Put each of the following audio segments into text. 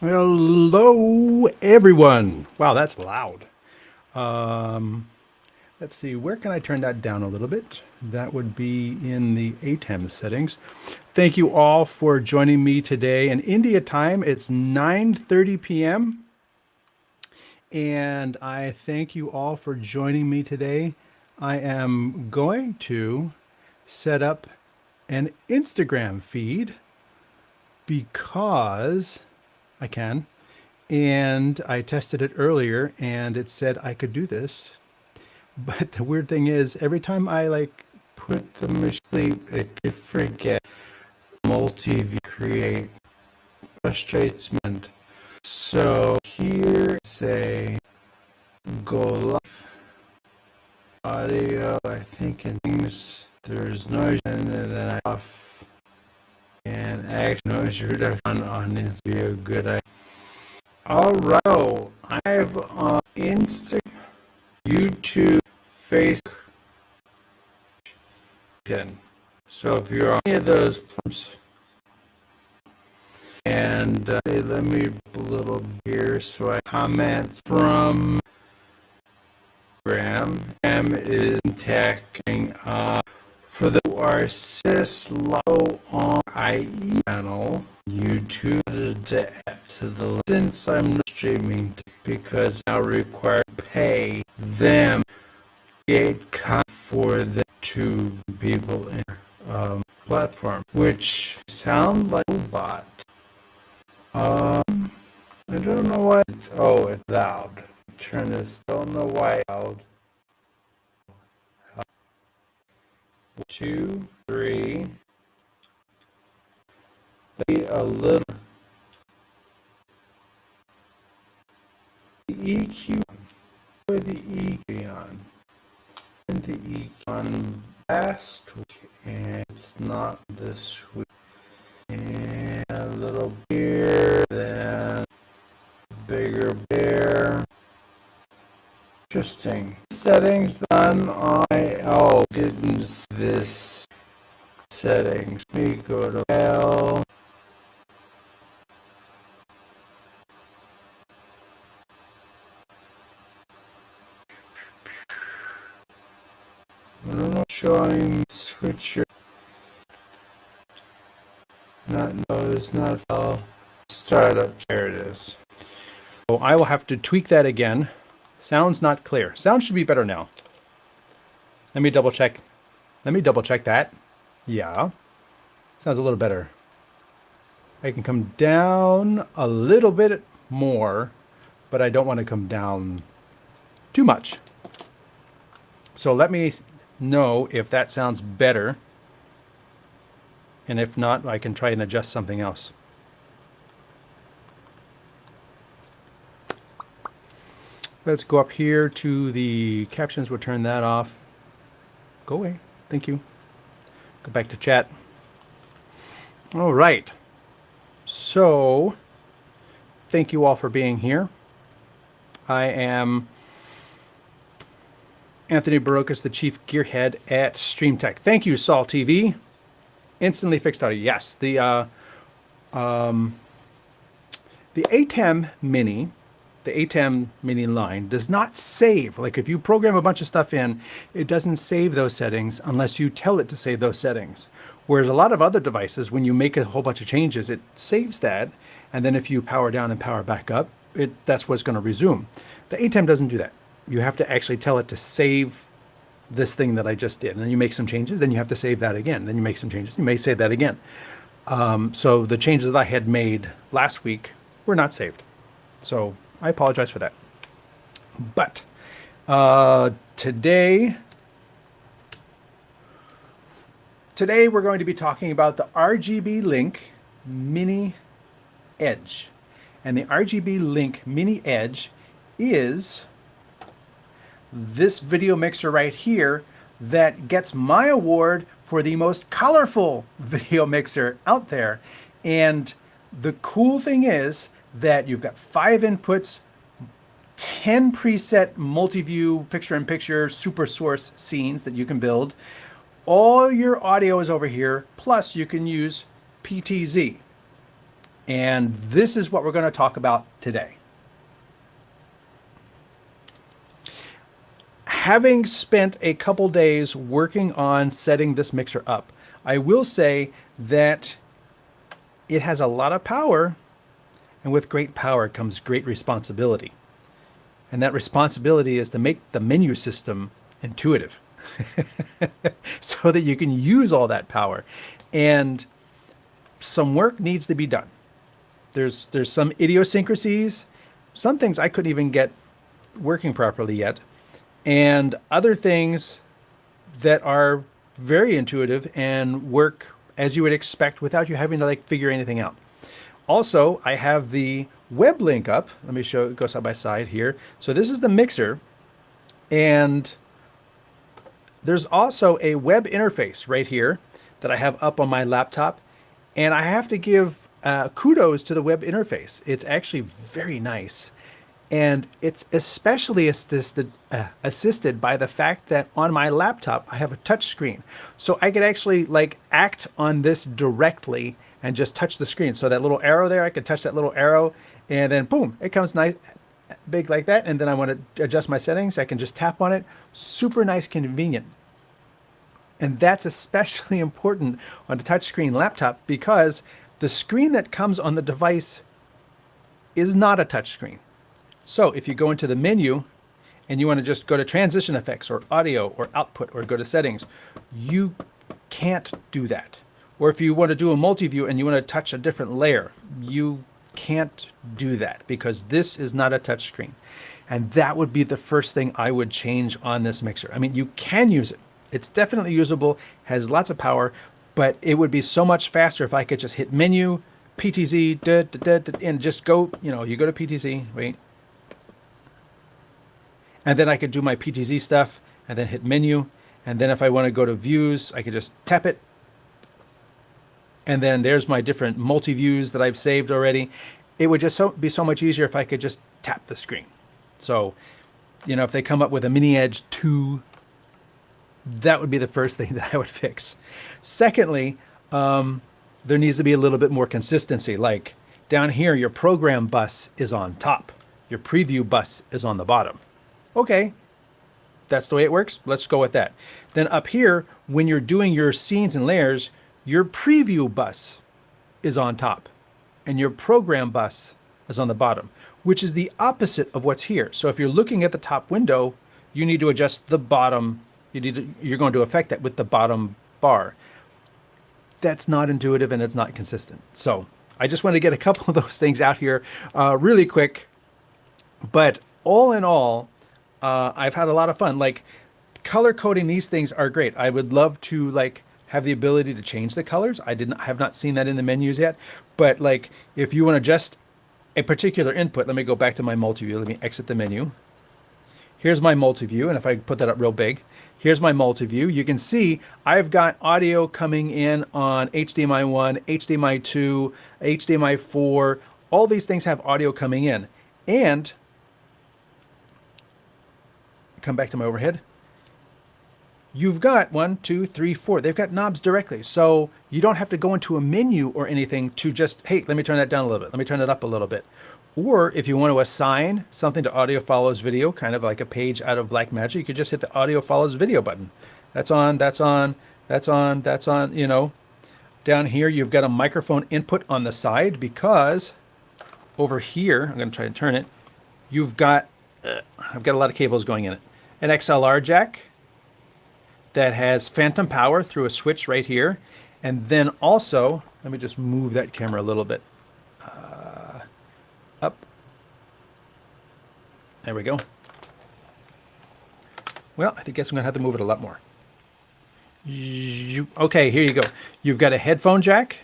Hello, everyone. Wow, that's loud. Um, let's see, where can I turn that down a little bit? That would be in the ATEM settings. Thank you all for joining me today. In India time, it's 9:30 p.m. And I thank you all for joining me today. I am going to set up an Instagram feed because I can. And I tested it earlier and it said I could do this. But the weird thing is, every time I put the machine, it could forget multi-view create. Frustrates me. So here, say, go live audio. I think in things there's noise and then I off and actually noise reduction on this would be a good idea. All right, so I have on Instagram, YouTube, Facebook, LinkedIn. So if you're on any of those platforms, and let me a little here so I comments from Instagram. Is attacking for the who are low on IE channel, YouTube to add to the since I'm not streaming because now require to pay them create content for the two people in platform, which sound like a bot. I don't know why. Oh, it's loud. Turn this. Don't know why it's loud. 2, 3. A little. The EQ. With the EQ on. And the EQ on last week, and it's not this week. And a little bigger than bigger bear. Interesting. Settings done on didn't this settings. Let me go to L. I'm not showing switcher. It's not startup. There it is. So I will have to tweak that again. Sounds not clear. Sound should be better now. Let me double check. Let me double check that. Yeah. Sounds a little better. I can come down a little bit more, but I don't want to come down too much. So let me know if that sounds better. And if not, I can try and adjust something else. Let's go up here to the captions. We'll turn that off. Go away. Thank you. Go back to chat. All right. So, thank you all for being here. I am Anthony Barocas, the Chief Gearhead at StreamTek. Thank you, Sol TV. Instantly fixed audio. Yes, the ATEM Mini, the ATEM Mini line does not save. Like if you program a bunch of stuff in, it doesn't save those settings unless you tell it to save those settings. Whereas a lot of other devices, when you make a whole bunch of changes, it saves that, and then if you power down and power back up, that's what's going to resume. The ATEM doesn't do that. You have to actually tell it to save this thing that I just did, and then you make some changes, then you have to save that again, then you make some changes, you may save that again. So the changes that I had made last week were not saved. So I apologize for that. But today we're going to be talking about the RGB Link Mini-Edge. And the RGB Link Mini-Edge is this video mixer right here that gets my award for the most colorful video mixer out there. And the cool thing is that you've got 5 inputs, 10 preset multi-view picture-in-picture super source scenes that you can build. All your audio is over here, plus you can use PTZ. And this is what we're going to talk about today. Having spent a couple days working on setting this mixer up, I will say that it has a lot of power, and with great power comes great responsibility. And that responsibility is to make the menu system intuitive so that you can use all that power. And some work needs to be done. There's some idiosyncrasies, some things I couldn't even get working properly yet, and other things that are very intuitive and work as you would expect without you having to like figure anything out. Also, I have the web link up. Let me show, go side by side here. So this is the mixer, and there's also a web interface right here that I have up on my laptop, and I have to give kudos to the web interface. It's actually very nice. And it's especially assisted by the fact that on my laptop, I have a touch screen. So I could actually like act on this directly and just touch the screen. So that little arrow there, I could touch that little arrow and then boom, it comes nice, big like that. And then I want to adjust my settings. I can just tap on it. Super nice, convenient. And that's especially important on a touchscreen laptop because the screen that comes on the device is not a touch screen. So if you go into the menu and you want to just go to transition effects or audio or output or go to settings, you can't do that. Or if you want to do a multi-view and you want to touch a different layer, you can't do that because this is not a touch screen. And that would be the first thing I would change on this mixer. I mean, you can use it. It's definitely usable, has lots of power, but it would be so much faster if I could just hit menu, PTZ, and just go, you go to PTZ, wait. And then I could do my PTZ stuff and then hit menu. And then if I want to go to views, I could just tap it. And then there's my different multi-views that I've saved already. It would just be so much easier if I could just tap the screen. So, if they come up with a Mini-Edge 2, that would be the first thing that I would fix. Secondly, there needs to be a little bit more consistency. Like down here, your program bus is on top. Your preview bus is on the bottom. Okay, that's the way it works. Let's go with that. Then up here, when you're doing your scenes and layers, your preview bus is on top and your program bus is on the bottom, which is the opposite of what's here. So if you're looking at the top window, you need to adjust the bottom. You're going to affect that with the bottom bar. That's not intuitive and it's not consistent. So I just want to get a couple of those things out here really quick. But all in all, I've had a lot of fun. Like color coding, these things are great. I would love to like have the ability to change the colors. I have not seen that in the menus yet. But like if you want to adjust a particular input, let me go back to my multi-view. Let me exit the menu. Here's my multi-view. And if I put that up real big, here's my multi-view. You can see I've got audio coming in on HDMI 1, HDMI 2, HDMI 4. All these things have audio coming in. And come back to my overhead. You've got 1, 2, 3, 4. They've got knobs directly. So you don't have to go into a menu or anything to just, hey, let me turn that down a little bit. Let me turn it up a little bit. Or if you want to assign something to audio follows video, kind of like a page out of Blackmagic, you could just hit the audio follows video button. That's on, that's on, that's on, that's on, Down here, you've got a microphone input on the side because over here, I'm going to try and turn it, I've got a lot of cables going in it. An XLR jack that has phantom power through a switch right here. And then also, let me just move that camera a little bit up. There we go. Well, I guess I'm going to have to move it a lot more. Okay, here you go. You've got a headphone jack.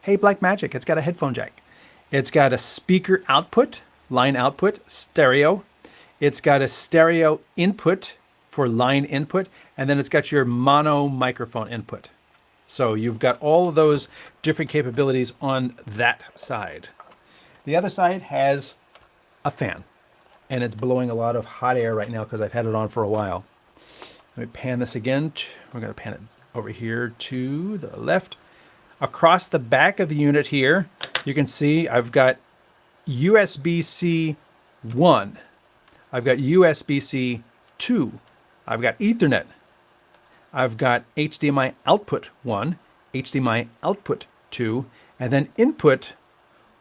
Hey, Blackmagic, it's got a headphone jack. It's got a speaker output, line output, stereo. It's got a stereo input for line input, and then it's got your mono microphone input. So you've got all of those different capabilities on that side. The other side has a fan, and it's blowing a lot of hot air right now because I've had it on for a while. Let me pan this again. We're going to pan it over here to the left. Across the back of the unit here, you can see I've got USB-C 1. I've got USB-C 2. I've got Ethernet. I've got HDMI output 1, HDMI output 2, and then input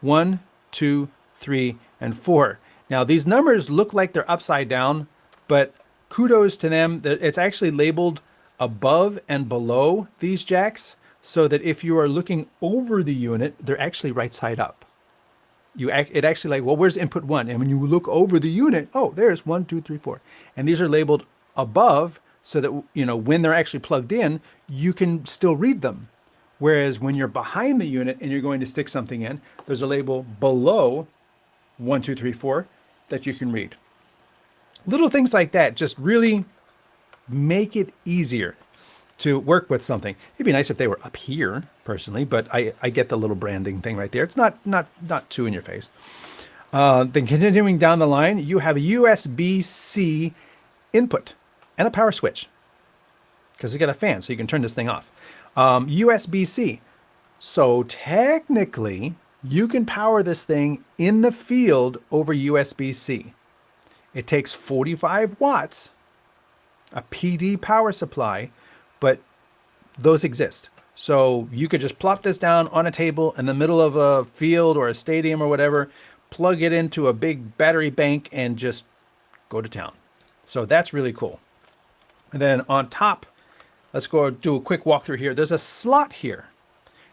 1, 2, 3, and 4. Now these numbers look like they're upside down, but kudos to them that it's actually labeled above and below these jacks so that if you are looking over the unit, they're actually right side up. It actually like, well, where's input 1? And when you look over the unit, oh, there's 1, 2, 3, 4. And these are labeled above so that, you know, when they're actually plugged in, you can still read them. Whereas when you're behind the unit and you're going to stick something in, there's a label below 1, 2, 3, 4 that you can read. Little things like that just really make it easier to work with something. It'd be nice if they were up here, personally, but I get the little branding thing right there. It's not too in your face. Then continuing down the line, you have a USB-C input and a power switch because you got a fan, so you can turn this thing off. USB-C. So technically, you can power this thing in the field over USB-C. It takes 45 watts, a PD power supply, but those exist. So you could just plop this down on a table in the middle of a field or a stadium or whatever, plug it into a big battery bank and just go to town. So that's really cool. And then on top, let's go do a quick walkthrough here. There's a slot here.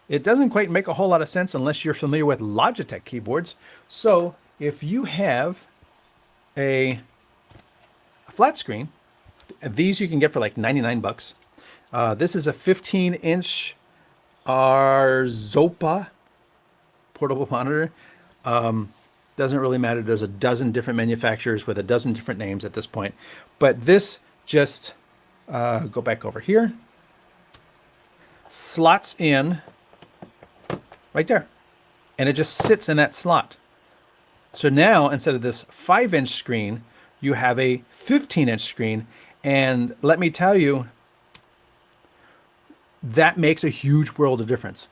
It doesn't quite make a whole lot of sense unless you're familiar with Logitech keyboards. So if you have a flat screen, these you can get for like 99 bucks. This is a 15-inch Arzopa portable monitor. Doesn't really matter. There's a dozen different manufacturers with a dozen different names at this point. But this just, go back over here, slots in right there. And it just sits in that slot. So now, instead of this 5-inch screen, you have a 15-inch screen. And let me tell you, that makes a huge world of difference.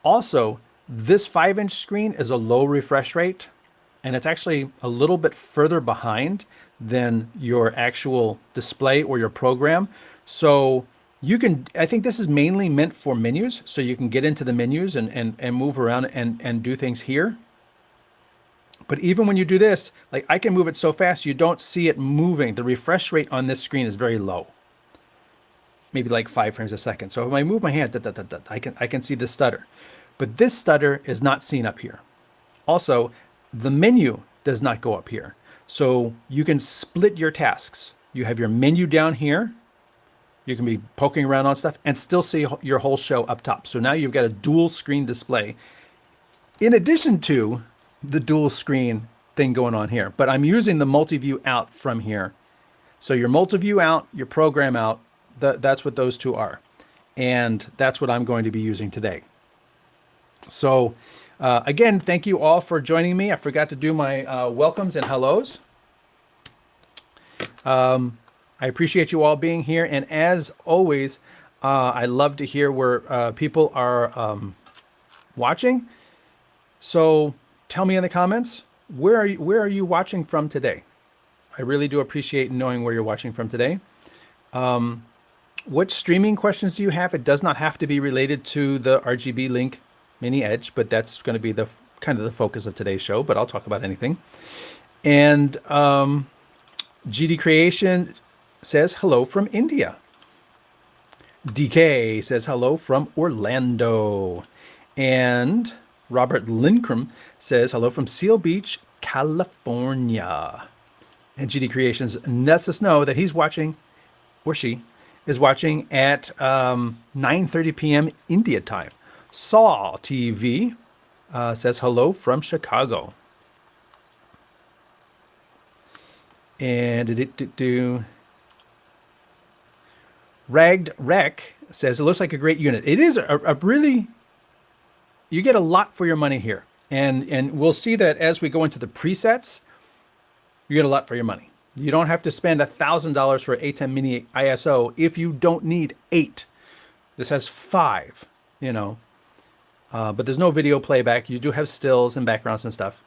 Also, this 5-inch screen is a low refresh rate, and it's actually a little bit further behind than your actual display or your program. So you can, I think this is mainly meant for menus, so you can get into the menus and move around and do things here. But even when you do this, like I can move it so fast, you don't see it moving. The refresh rate on this screen is very low. Maybe like 5 frames a second. So if I move my hand, I can see the stutter. But this stutter is not seen up here. Also, the menu does not go up here. So you can split your tasks. You have your menu down here. You can be poking around on stuff and still see your whole show up top. So now you've got a dual screen display in addition to the dual screen thing going on here. But I'm using the multi-view out from here. So your multi-view out, your program out, that's what those two are. And that's what I'm going to be using today. So again, thank you all for joining me. I forgot to do my welcomes and hellos. I appreciate you all being here. And as always, I love to hear where people are watching. So tell me in the comments, where are you watching from today? I really do appreciate knowing where you're watching from today. What streaming questions do you have? It does not have to be related to the RGB Link Mini-Edge, but that's going to be the kind of the focus of today's show, but I'll talk about anything. And GD Creation says hello from India. DK says hello from Orlando. And Robert Lindcrum says hello from Seal Beach, California. And GD Creations lets us know that he's watching, or she is watching at 9:30 p.m. India time. Saw TV says hello from Chicago. And Ragged Rec says it looks like a great unit. It is a really, you get a lot for your money here. And we'll see that as we go into the presets, you get a lot for your money. You don't have to spend $1,000 for ATEM Mini ISO if you don't need 8. This has 5, you know. but there's no video playback. You do have stills and backgrounds and stuff.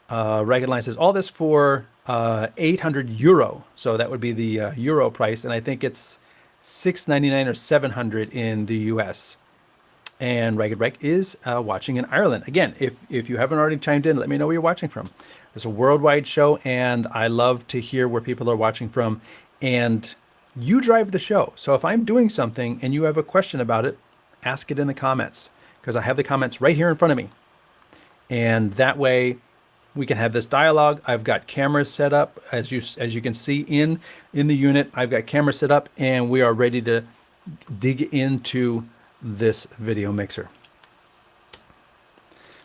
Ragged Line says all this for 800 euro. So that would be the euro price. And I think it's 699 or 700 in the US. And Ragged Wreck is watching in Ireland. Again, if you haven't already chimed in, let me know where you're watching from. It's a worldwide show, and I love to hear where people are watching from. And you drive the show. So if I'm doing something and you have a question about it, ask it in the comments, because I have the comments right here in front of me. And that way we can have this dialogue. I've got cameras set up, as you can see in the unit. I've got cameras set up, and we are ready to dig into this video mixer.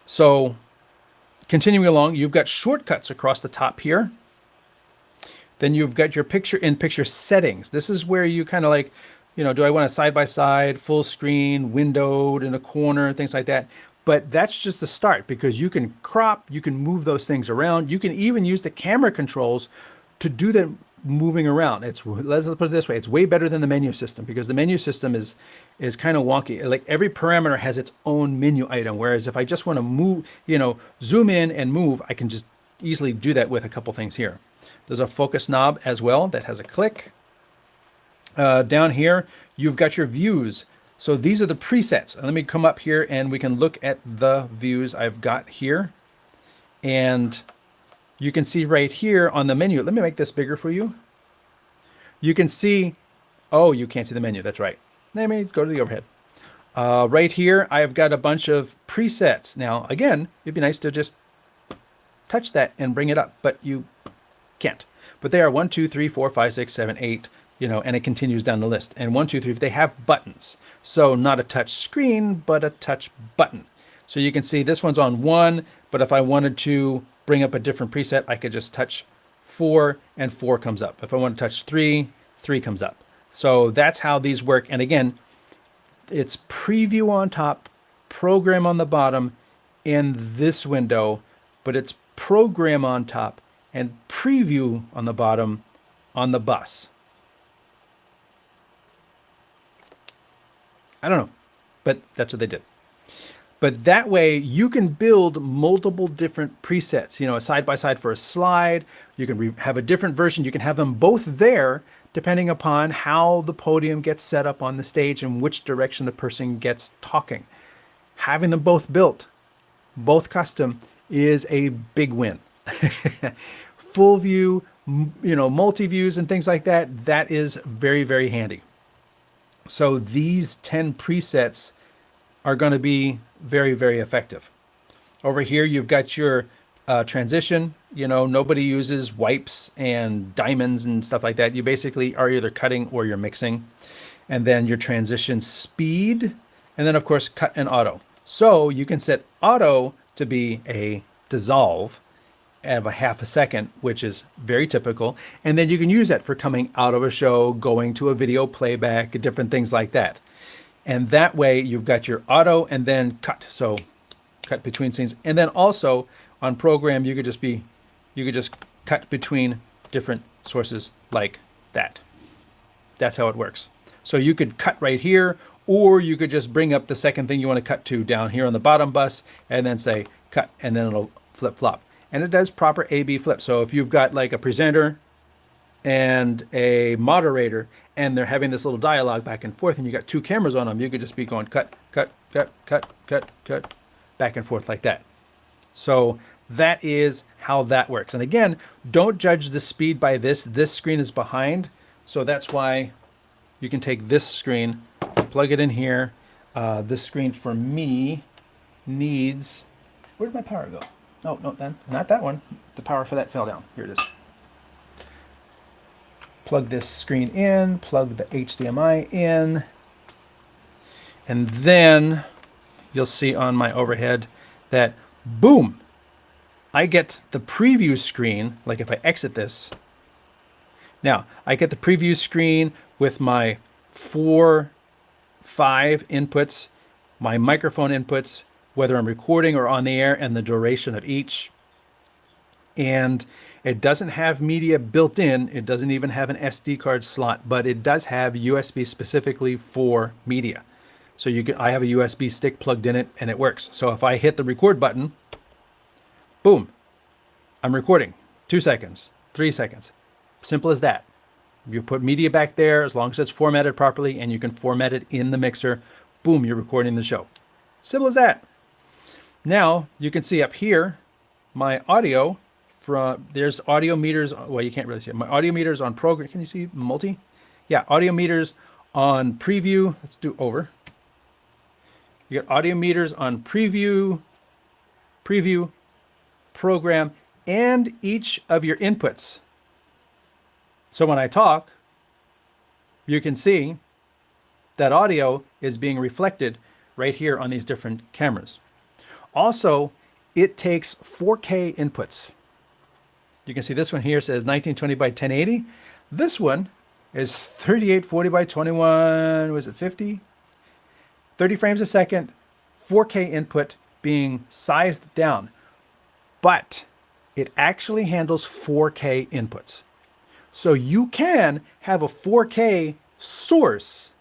So continuing along, you've got shortcuts across the top here. Then you've got your picture-in-picture settings. This is where you kind of like, you know, do I want a side-by-side, full screen, windowed in a corner, things like that. But that's just the start, because you can crop, you can move those things around. You can even use the camera controls to do the moving around. Let's put it this way, it's way better than the menu system, because the menu system is kind of wonky. Like every parameter has its own menu item, whereas if I just want to move, you know, zoom in and move, I can just easily do that with a couple things here. There's a focus knob as well that has a click. Down here, you've got your views. So these are the presets. And let me come up here and we can look at the views I've got here. And you can see right here on the menu, let me make this bigger for you. You can see, oh, you can't see the menu, that's right. Let me go to the overhead. Right here, I've got a bunch of presets. Now, again, it'd be nice to just touch that and bring it up, but you can't. But they are 1, 2, 3, 4, 5, 6, 7, 8, you know, and it continues down the list. And 1, 2, 3, they have buttons. So not a touch screen, but a touch button. So you can see this one's on 1, but if I wanted to bring up a different preset, I could just touch 4 and 4 comes up. If I want to touch 3, 3 comes up. So that's how these work. And again, it's preview on top, program on the bottom in this window, but it's program on top and preview on the bottom on the bus. I don't know, but that's what they did. But that way you can build multiple different presets, you know, a side-by-side for a slide. You can have a different version. You can have them both there depending upon how the podium gets set up on the stage and which direction the person gets talking. Having them both built, both custom, is a big win. Full view, you know, multi-views and things like that, that is very, very handy. So these 10 presets are going to be very, very effective. Over here, you've got your transition. You know, nobody uses wipes and diamonds and stuff like that. You basically are either cutting or you're mixing. And then your transition speed, and then of course, cut and auto. So you can set auto to be a dissolve of a half a second, which is very typical. And then you can use that for coming out of a show, going to a video playback, different things like that. And that way you've got your auto and then cut. So cut between scenes. And then also on program, you could just cut between different sources like that. That's how it works. So you could cut right here, or you could just bring up the second thing you want to cut to down here on the bottom bus and then say cut, and then it'll flip flop. And it does proper A/B flip. So if you've got like a presenter and a moderator and they're having this little dialogue back and forth and you got two cameras on them, you could just be going cut, cut, cut, cut, cut, cut, back and forth like that. So that is how that works. And again, don't judge the speed by this. This screen is behind. So that's why you can take this screen, plug it in here. This screen for me needs, where'd my power go? Oh, no, not that one. The power for that fell down. Here it is. Plug this screen in, plug the HDMI in, and then you'll see on my overhead that, boom, I get the preview screen, like if I exit this. Now, I get the preview screen with my 4, 5 inputs, my microphone inputs, whether I'm recording or on the air, and the duration of each. And it doesn't have media built in. It doesn't even have an SD card slot, but it does have USB specifically for media. So I have a USB stick plugged in it and it works. So if I hit the record button, boom, I'm recording. 2 seconds, 3 seconds. Simple as that. You put media back there as long as it's formatted properly and you can format it in the mixer. Boom, you're recording the show. Simple as that. Now you can see up here my audio there's audio meters. Well, you can't really see it. My audio meters on program. Can you see multi? Yeah, audio meters on preview. Let's do over. You got audio meters on preview, program, and each of your inputs. So when I talk, you can see that audio is being reflected right here on these different cameras. Also, it takes 4K inputs. You can see this one here says 1920 by 1080. This one is 3840 by 21, was it 50? 30 frames a second, 4K input being sized down. But it actually handles 4K inputs. So you can have a 4K source,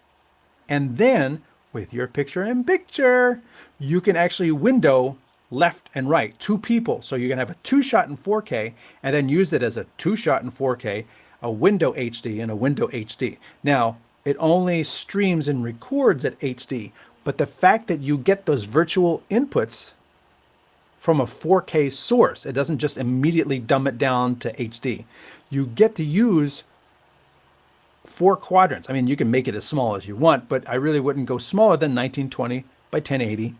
and then with your picture-in-picture, you can actually window left and right, 2 people. So you can have a 2-shot in 4K and then use it as a 2-shot in 4K, a window HD and a window HD. Now, it only streams and records at HD, but the fact that you get those virtual inputs from a 4K source, it doesn't just immediately dumb it down to HD. You get to use 4 quadrants. I mean, you can make it as small as you want, but I really wouldn't go smaller than 1920 by 1080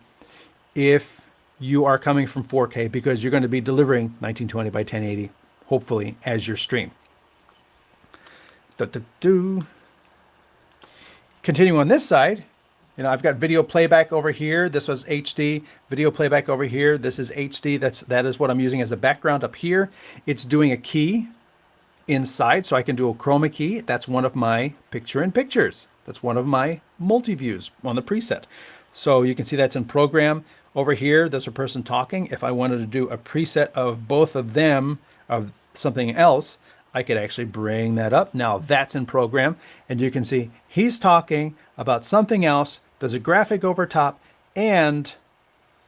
if you are coming from 4K, because you're going to be delivering 1920 by 1080, hopefully, as your stream. Continue on this side. You know, I've got video playback over here. This was HD. Video playback over here. This is HD. That is what I'm using as a background up here. It's doing a key inside, so I can do a chroma key. That's one of my picture-in-pictures. That's one of my multi-views on the preset. So you can see that's in program. Over here, there's a person talking. If I wanted to do a preset of both of them, of something else, I could actually bring that up. Now that's in program, and you can see he's talking about something else. There's a graphic over top, and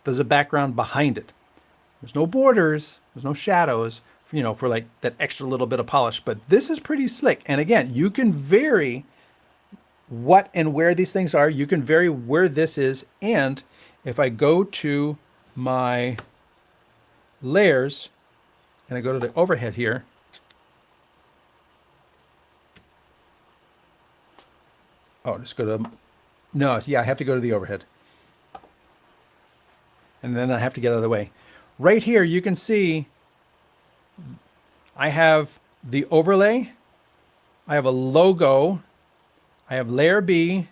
there's a background behind it. There's no borders, there's no shadows, you know, for like that extra little bit of polish, but this is pretty slick. And again, you can vary what and where these things are. You can vary where this is. And if I go to my layers and I go to the overhead here, oh, just go to, no, yeah, I have to go to the overhead. And then I have to get out of the way. Right here, you can see I have the overlay, I have a logo, I have layer B,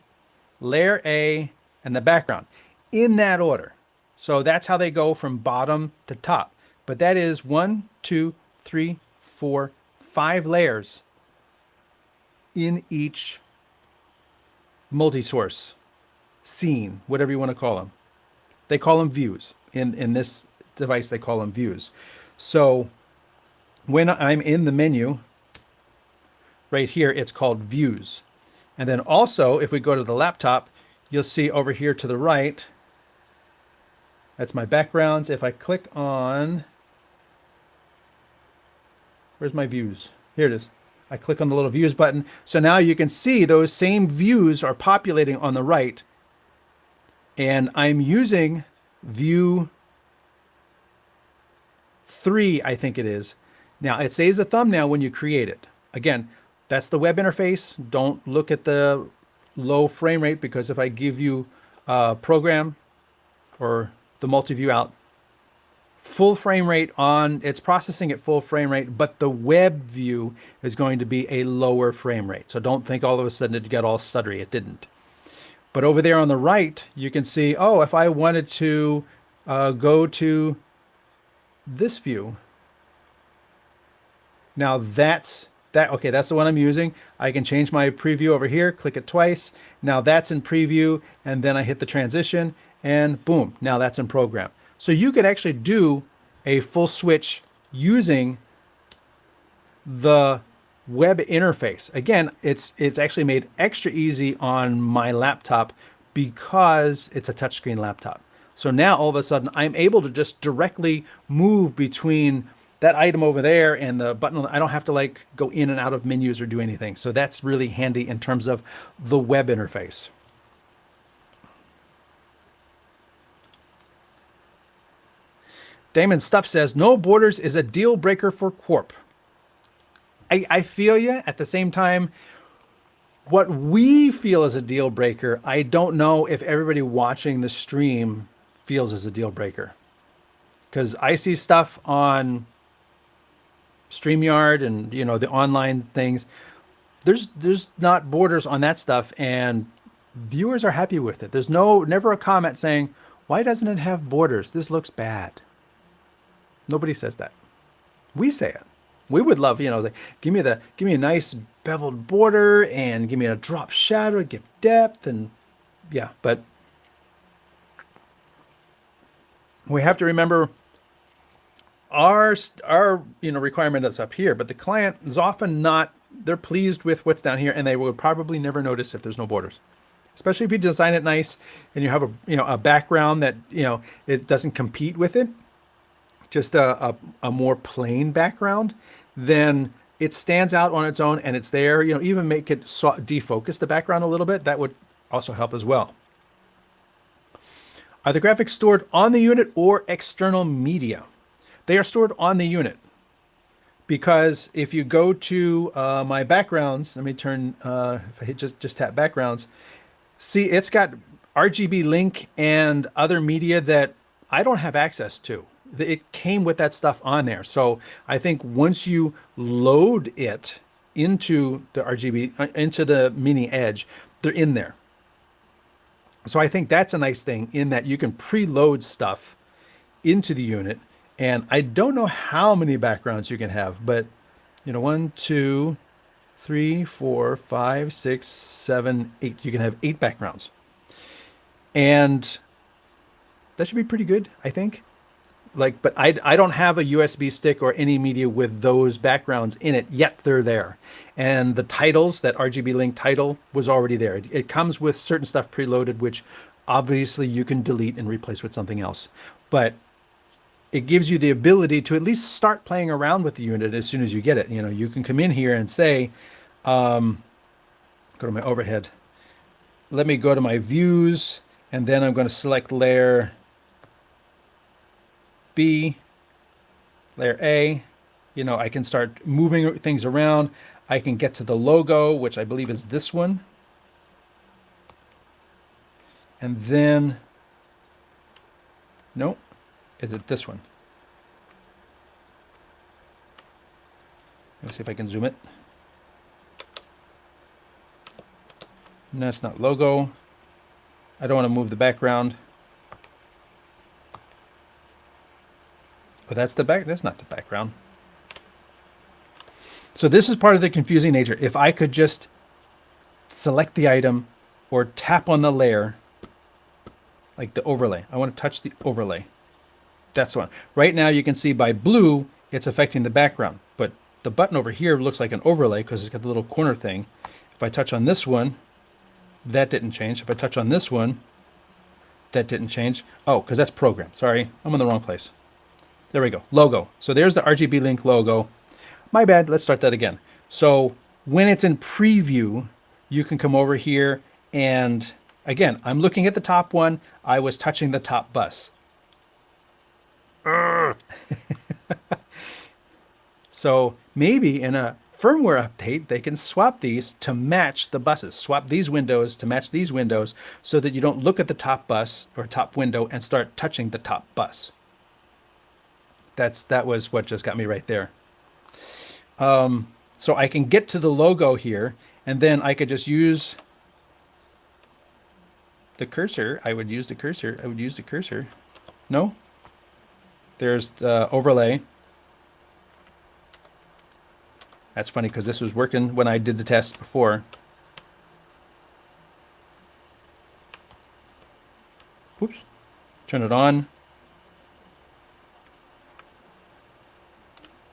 layer A, and the background in that order. So that's how they go from bottom to top. But that is 1, 2, 3, 4, 5 layers in each multi-source scene, whatever you want to call them. They call them views. In this device, they call them views. So when I'm in the menu right here, it's called views. And then also, if we go to the laptop, you'll see over here to the right, that's my backgrounds. If I click on, where's my views? Here it is. I click on the little views button. So now you can see those same views are populating on the right. And I'm using view 3, I think it is. Now it saves a thumbnail when you create it. Again, that's the web interface. Don't look at the low frame rate, because if I give you a program or the multi-view out, full frame rate on, it's processing at full frame rate, but the web view is going to be a lower frame rate. So don't think all of a sudden it got all stuttery. It didn't. But over there on the right, you can see, oh, if I wanted to go to this view, now that's okay, that's the one I'm using. I can change my preview over here, click it twice. Now that's in preview, and then I hit the transition, and boom, now that's in program. So you could actually do a full switch using the web interface. Again, it's actually made extra easy on my laptop because it's a touchscreen laptop. So now all of a sudden I'm able to just directly move between that item over there and the button. I don't have to like go in and out of menus or do anything. So that's really handy in terms of the web interface. Damon Stuff says, no borders is a deal breaker for Quarp. I feel you. At the same time, what we feel as a deal breaker, I don't know if everybody watching the stream feels as a deal breaker. Because I see stuff on StreamYard and, you know, the online things. There's not borders on that stuff, and viewers are happy with it. There's never a comment saying, why doesn't it have borders? This looks bad. Nobody says that. We say it. We would love, you know, like, give me a nice beveled border and give me a drop shadow, give depth, and yeah, but we have to remember our you know, requirement is up here, but the client is often not, they're pleased with what's down here, and they would probably never notice if there's no borders. Especially if you design it nice and you have a, you know, a background that, you know, it doesn't compete with it, just a more plain background, then it stands out on its own and it's there. You know, even make it defocus the background a little bit. That would also help as well. Are the graphics stored on the unit or external media? They are stored on the unit, because if you go to my backgrounds, let me turn, if I hit just tap backgrounds, see it's got RGB Link and other media that I don't have access to. It came with that stuff on there. So I think once you load it into the RGB, into the Mini-Edge, they're in there. So I think that's a nice thing, in that you can preload stuff into the unit. And I don't know how many backgrounds you can have, but you know, 1, 2, 3, 4, 5, 6, 7, 8. You can have 8 backgrounds. And that should be pretty good, I think. Like, but I don't have a USB stick or any media with those backgrounds in it, yet they're there. And the titles, that RGB Link title was already there. It comes with certain stuff preloaded, which obviously you can delete and replace with something else. But it gives you the ability to at least start playing around with the unit as soon as you get it. You know, you can come in here and say, go to my overhead. Let me go to my views, and then I'm going to select layer B, layer A. You know, I can start moving things around. I can get to the logo, which I believe is this one. And then, no, is it this one? Let's see if I can zoom it. No, it's not logo. I don't want to move the background. But that's the back. That's not the background. So this is part of the confusing nature. If I could just select the item or tap on the layer, like the overlay. I want to touch the overlay. That's one. Right now you can see by blue, it's affecting the background. But the button over here looks like an overlay because it's got the little corner thing. If I touch on this one, that didn't change. If I touch on this one, that didn't change. Oh, because that's program. Sorry, I'm in the wrong place. There we go, logo. So there's the RGB Link logo. My bad, let's start that again. So when it's in preview, you can come over here and again, I'm looking at the top one. I was touching the top bus. So maybe in a firmware update, they can swap these to match the buses. Swap these windows to match these windows so that you don't look at the top bus or top window and start touching the top bus. That was what just got me right there. So I can get to the logo here, and then I could just use the cursor. I would use the cursor. I would use the cursor. No? There's the overlay. That's funny because this was working when I did the test before. Oops. Turn it on.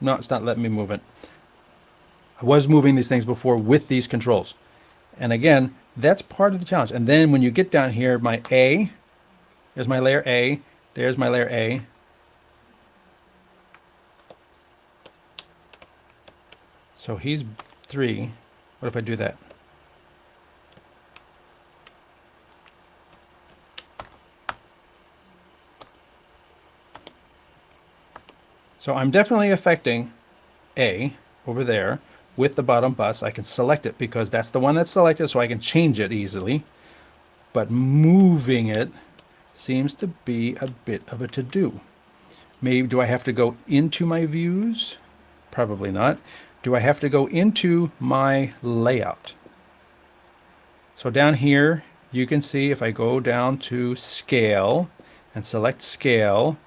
No, it's not letting me move it. I was moving these things before with these controls. And again, That's part of the challenge. And then when you get down here, my A, there's my layer A, there's my layer A. So he's 3. What if I do that? So I'm definitely affecting A over there with the bottom bus. I can select it because that's the one that's selected, so I can change it easily. But moving it seems to be a bit of a to-do. Maybe do I have to go into my views? Probably not. Do I have to go into my layout? So down here, you can see if I go down to scale and select scale,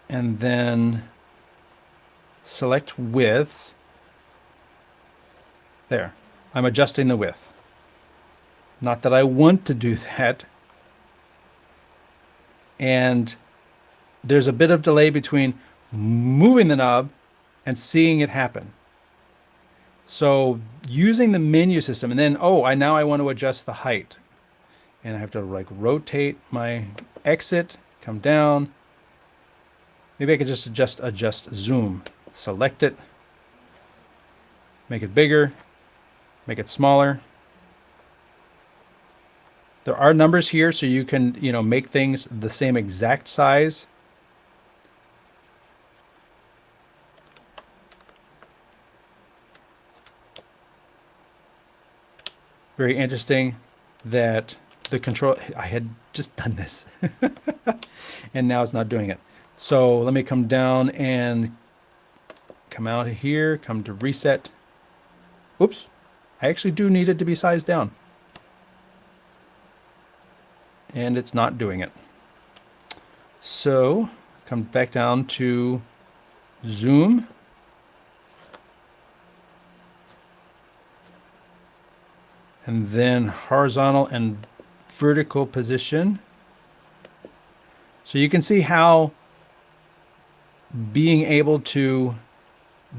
and then select width. There, I'm adjusting the width. Not that I want to do that. And there's a bit of delay between moving the knob and seeing it happen. So using the menu system, and then, now I want to adjust the height. And I have to like rotate my exit, come down. Maybe I could just adjust zoom. Select it, make it bigger, make it smaller. There are numbers here, so you can, make things the same exact size. Very interesting that the control, I had just done this and now it's not doing it. So let me come down and come out of here, come to reset. Oops, I actually do need it to be sized down. And it's not doing it. So come back down to zoom. And then horizontal and vertical position. So you can see how being able to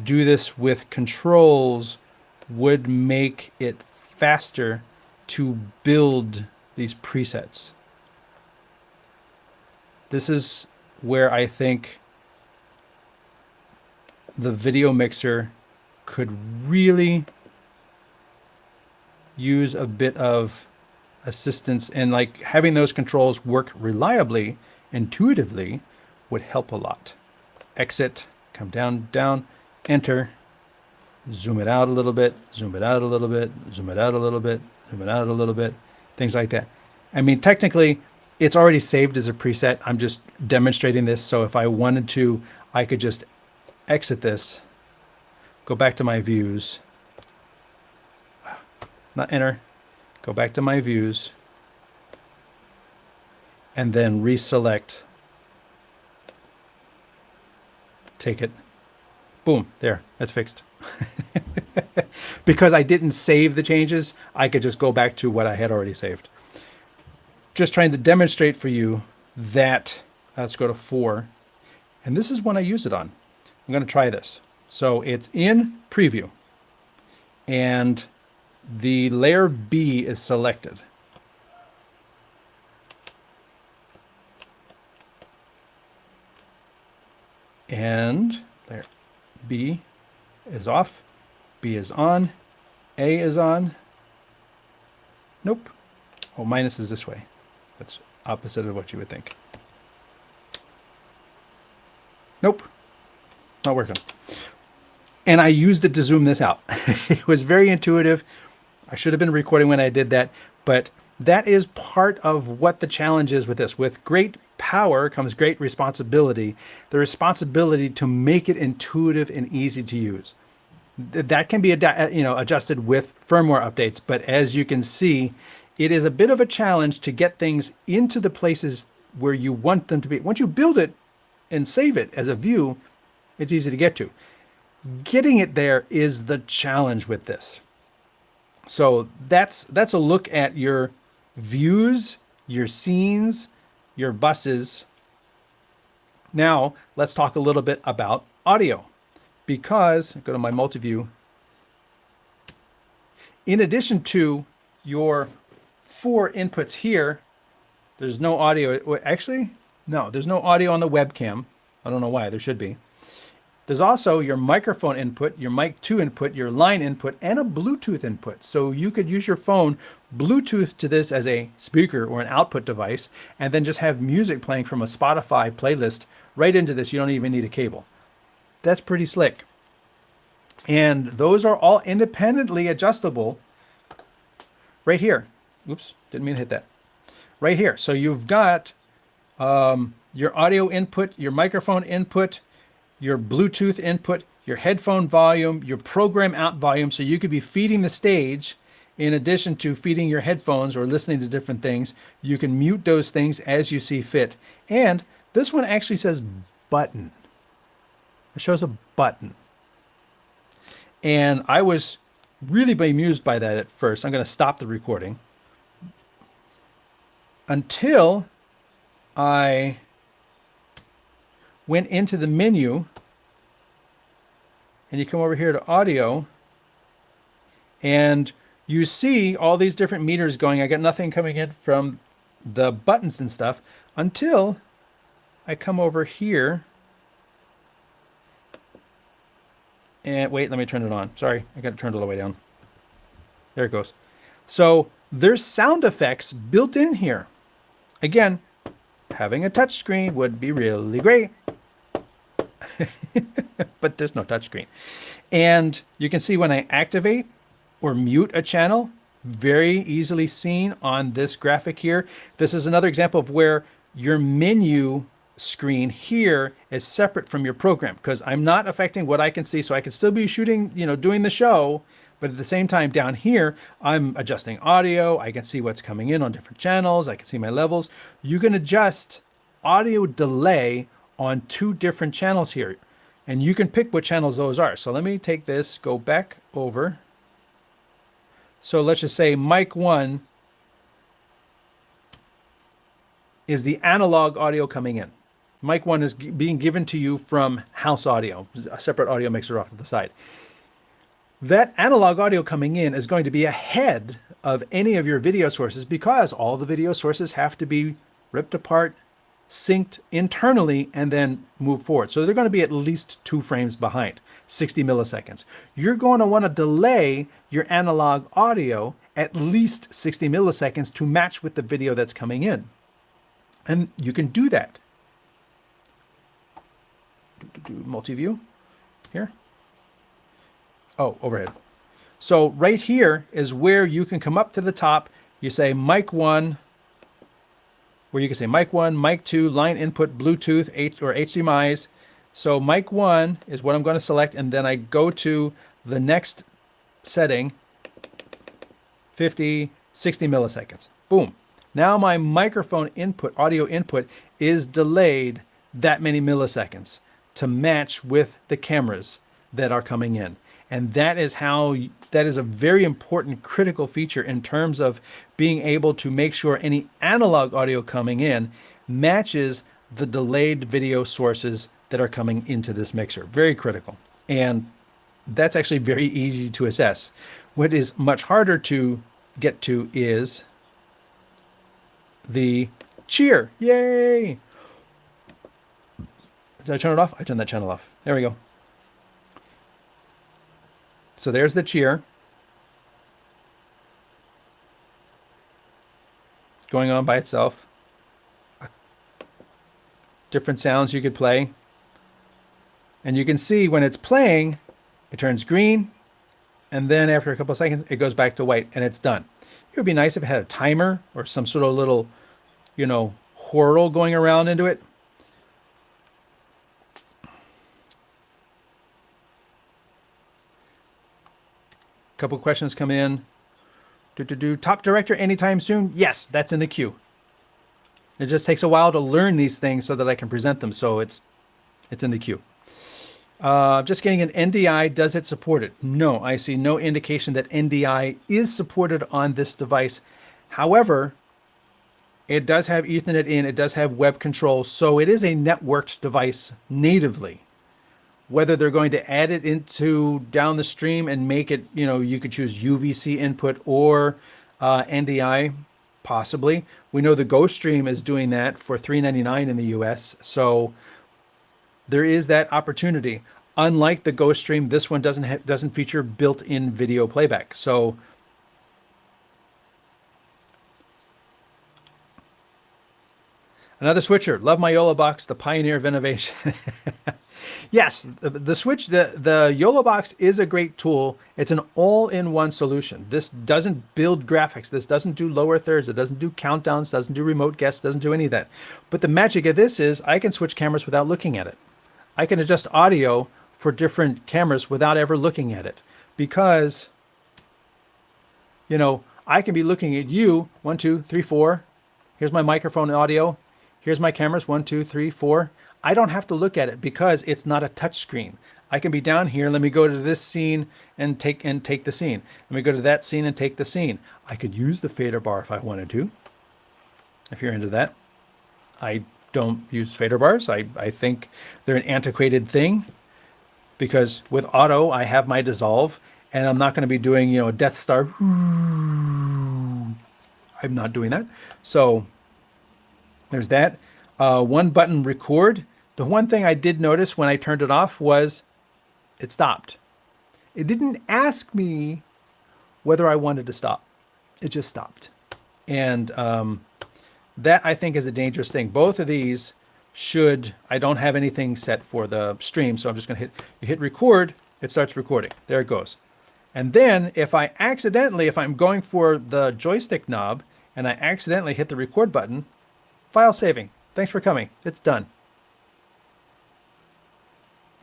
do this with controls would make it faster to build these presets. This is where I think the video mixer could really use a bit of assistance, and like having those controls work reliably, intuitively, would help a lot. Exit, come down, enter, zoom it out a little bit, zoom it out a little bit, zoom it out a little bit, zoom it out a little bit, things like that. I mean, technically, it's already saved as a preset. I'm just demonstrating this, so if I wanted to, I could just exit this, go back to my views, not enter, go back to my views, and then reselect, take it, boom, there, that's fixed. Because I didn't save the changes, I could just go back to what I had already saved. Just trying to demonstrate for you that, let's go to 4, and this is when I use it on. I'm going to try this. So it's in preview, and the layer B is selected. And layer B is off, B is on, A is on. Nope. Oh, minus is this way. That's opposite of what you would think. Nope. Not working. And I used it to zoom this out. It was very intuitive. I should have been recording when I did that, but that is part of what the challenge is with this. With great power comes great responsibility. The responsibility to make it intuitive and easy to use. That can be adjusted with firmware updates, but as you can see, it is a bit of a challenge to get things into the places where you want them to be. Once you build it and save it as a view, it's easy to get to. Getting it there is the challenge with this. So that's a look at your views, your scenes, your buses. Now let's talk a little bit about audio, because go to my multi-view. In addition to your 4 inputs here. There's no audio. Actually, no, there's no audio on the webcam. I don't know why. There should be. There's also your microphone input, your mic 2 input, your line input, and a Bluetooth input. So you could use your phone Bluetooth to this as a speaker or an output device, and then just have music playing from a Spotify playlist right into this. You don't even need a cable. That's pretty slick. And those are all independently adjustable right here. Oops, didn't mean to hit that. Right here. So you've got your audio input, your microphone input, your Bluetooth input, your headphone volume, your program out volume. So you could be feeding the stage in addition to feeding your headphones or listening to different things. You can mute those things as you see fit. And this one actually says button. It shows a button. And I was really bemused by that at first. I'm going to stop the recording until I went into the menu, and you come over here to audio, and you see all these different meters going. I got nothing coming in from the buttons and stuff until I come over here. And wait, let me turn it on. Sorry, I got it turned all the way down. There it goes. So there's sound effects built in here. Again, having a touch screen would be really great. But there's no touch screen. And you can see when I activate or mute a channel, very easily seen on this graphic here. This is another example of where your menu screen here is separate from your program, because I'm not affecting what I can see. So I can still be shooting, doing the show, but at the same time down here, I'm adjusting audio. I can see what's coming in on different channels. I can see my levels. You can adjust audio delay on 2 different channels here, and you can pick what channels those are. So let me take this, go back over. So let's just say mic 1 is the analog audio coming in. Mic 1 is being given to you from house audio, a separate audio mixer off to the side. That analog audio coming in is going to be ahead of any of your video sources, because all the video sources have to be ripped apart, synced internally, and then move forward. So they're going to be at least 2 frames behind, 60 milliseconds. You're going to want to delay your analog audio at least 60 milliseconds to match with the video that's coming in. And you can do that. Multi-view here. Oh, overhead. So right here is where you can come up to the top. You say mic 1, where you can say mic 1, mic 2, line input, Bluetooth, or HDMIs. So mic 1 is what I'm going to select, and then I go to the next setting, 50, 60 milliseconds. Boom. Now my microphone input, audio input, is delayed that many milliseconds to match with the cameras that are coming in. And that is a very important critical feature in terms of being able to make sure any analog audio coming in matches the delayed video sources that are coming into this mixer. Very critical. And that's actually very easy to assess. What is much harder to get to is the cheer. Yay! Did I turn it off? I turned that channel off. There we go. So there's the cheer going on by itself. Different sounds you could play. And you can see when it's playing, it turns green, and then after a couple of seconds, it goes back to white, and it's done. It would be nice if it had a timer or some sort of little, whirl going around into it. Couple questions come in. Top director anytime soon? Yes, that's in the queue. It just takes a while to learn these things so that I can present them. So it's in the queue. Just getting an NDI. Does it support it? No, I see no indication that NDI is supported on this device. However, it does have Ethernet in. It does have web control. So it is a networked device natively. Whether they're going to add it into down the stream and make it, you could choose UVC input or NDI, possibly. We know the GoStream is doing that for $3.99 in the US. So there is that opportunity. Unlike the GoStream, this one doesn't feature built-in video playback. So another switcher. Love my YOLO box, the pioneer of innovation. Yes, the switch, the YOLO box is a great tool. It's an all-in-one solution. This doesn't build graphics. This doesn't do lower thirds. It doesn't do countdowns, doesn't do remote guests, doesn't do any of that. But the magic of this is I can switch cameras without looking at it. I can adjust audio for different cameras without ever looking at it, because, you know, I can be looking at you, 1, 2, 3, 4. Here's my microphone audio. Here's my cameras, 1, 2, 3, 4. I don't have to look at it because it's not a touch screen. I can be down here. Let me go to this scene and take the scene. Let me go to that scene and take the scene. I could use the fader bar if I wanted to, if you're into that. I don't use fader bars. I think they're an antiquated thing, because with auto, I have my dissolve, and I'm not going to be doing, you know, a Death Star. I'm not doing that. So there's that. One button record. The one thing I did notice when I turned it off was it stopped. It didn't ask me whether I wanted to stop. It just stopped. And that, I think, is a dangerous thing. Both of these should, I don't have anything set for the stream, so I'm just going to hit record. It starts recording. There it goes. And then if I'm going for the joystick knob and I accidentally hit the record button, file saving. Thanks for coming. It's done.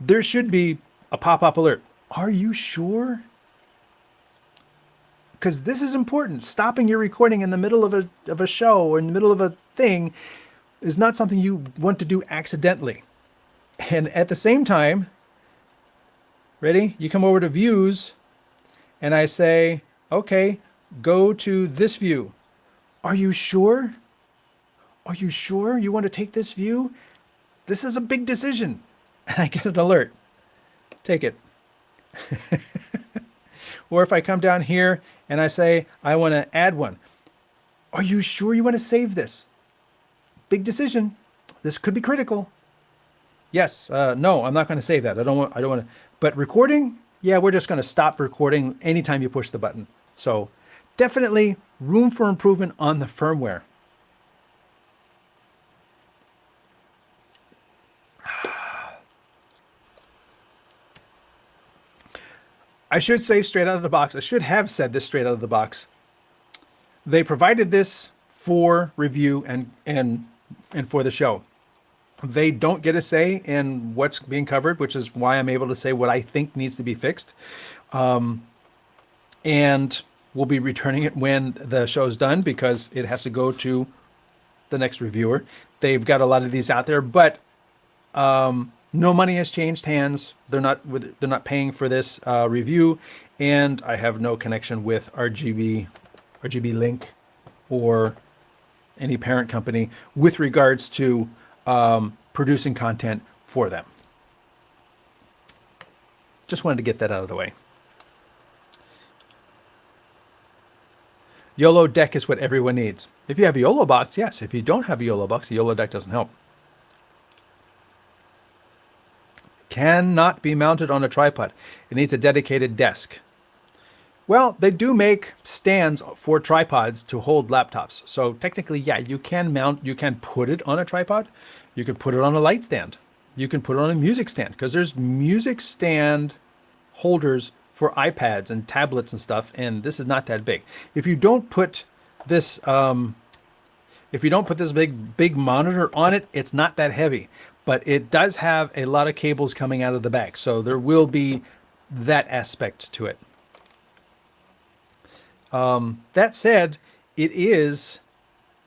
There should be a pop-up alert. Are you sure? Because this is important. Stopping your recording in the middle of a show or in the middle of a thing is not something you want to do accidentally. And at the same time, ready? You come over to views and I say, okay, go to this view. Are you sure? Are you sure you want to take this view? This is a big decision. And I get an alert. Take it. Or if I come down here and I say, I want to add one. Are you sure you want to save this? Big decision. This could be critical. Yes. No, I'm not going to save that. I don't want to. But recording? Yeah, we're just going to stop recording anytime you push the button. So definitely room for improvement on the firmware. I should say straight out of the box, I should have said this straight out of the box. They provided this for review and for the show. They don't get a say in what's being covered, which is why I'm able to say what I think needs to be fixed. And we'll be returning it when the show's done, because it has to go to the next reviewer. They've got a lot of these out there, but no money has changed hands. They're not paying for this review, and I have no connection with RGB Link or any parent company with regards to producing content for them. Just wanted to get that out of the way. YOLO deck is what everyone needs. If you have a YOLO box, yes. If you don't have a YOLO box, a YOLO deck doesn't help. Cannot be mounted on a tripod. It needs a dedicated desk. Well, they do make stands for tripods to hold laptops. So technically, yeah, you can put it on a tripod. You can put it on a light stand. You can put it on a music stand, because there's music stand holders for iPads and tablets and stuff, and this is not that big. If you don't put this big monitor on it, it's not that heavy. But it does have a lot of cables coming out of the back, so there will be that aspect to it. That said, it is,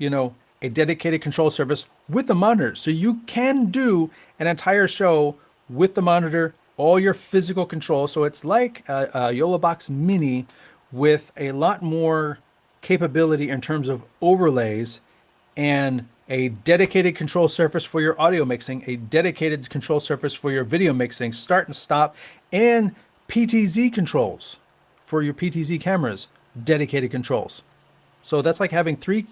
a dedicated control surface with the monitor, so you can do an entire show with the monitor, all your physical control. So it's like a YOLO Box Mini with a lot more capability in terms of overlays, and a dedicated control surface for your audio mixing, a dedicated control surface for your video mixing, start and stop, and PTZ controls for your PTZ cameras, dedicated controls. So that's like having 3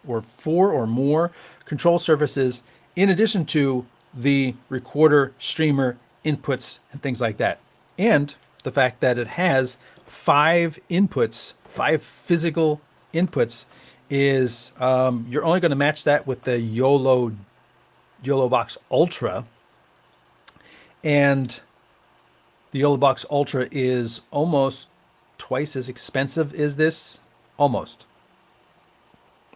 or 4 or more control surfaces in addition to the recorder, streamer, inputs, and things like that. And the fact that it has 5 inputs, 5 physical inputs, is you're only going to match that with the YOLO Box Ultra. And the YOLO Box Ultra is almost twice as expensive as this, almost.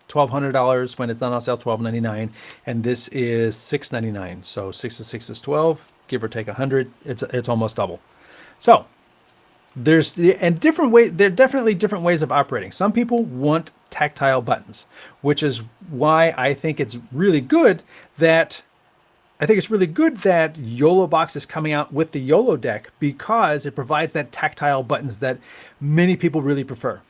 $1,200 when it's not on sale, $12.99, and this is $6.99. So 6 to 6 is 12, give or take 100. It's almost double. So there's different way. There are definitely different ways of operating. Some people want tactile buttons, which is why I think it's really good that YOLO Box is coming out with the YOLO deck, because it provides that tactile buttons that many people really prefer.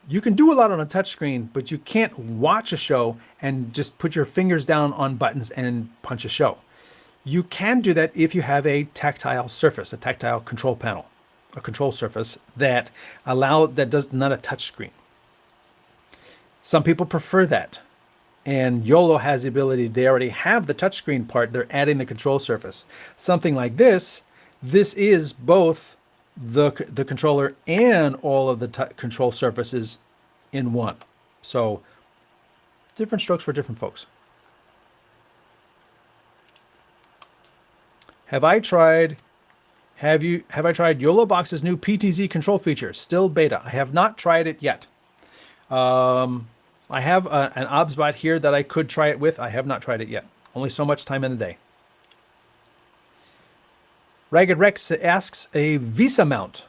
You can do a lot on a touchscreen, but you can't watch a show and just put your fingers down on buttons and punch a show. You can do that if you have a tactile surface, a tactile control panel, a control surface that does not a touchscreen. Some people prefer that. And YOLO has the ability, they already have the touchscreen part, they're adding the control surface. Something like this is both the controller and all of the control surfaces in one. So different strokes for different folks. Have I tried YOLO Box's new PTZ control feature? Still beta. I have not tried it yet. I have an OBSBot here that I could try it with. I have not tried it yet. Only so much time in the day. Ragged Rex asks a Visa mount.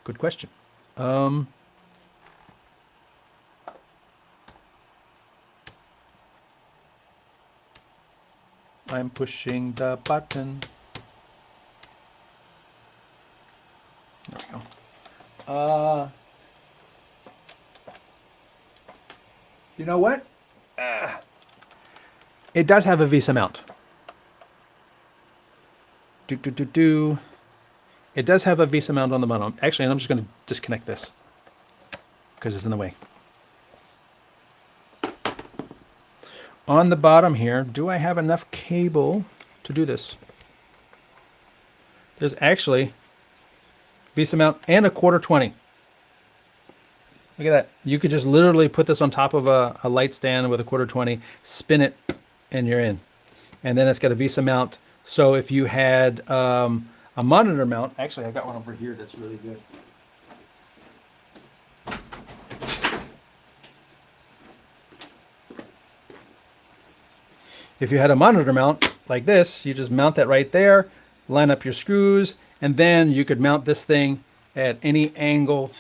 Good question. I'm pushing the button. There we go. You know what? It does have a Visa mount. It does have a Visa mount on the bottom. Actually, I'm just going to disconnect this because it's in the way. On the bottom here, do I have enough cable to do this? There's actually Visa mount and a 1/4-20. Look at that. You could just literally put this on top of a light stand with a 1/4-20, spin it, and you're in. And then it's got a Visa mount. So if you had a monitor mount, actually I got one over here that's really good. If you had a monitor mount like this, you just mount that right there, line up your screws, and then you could mount this thing at any angle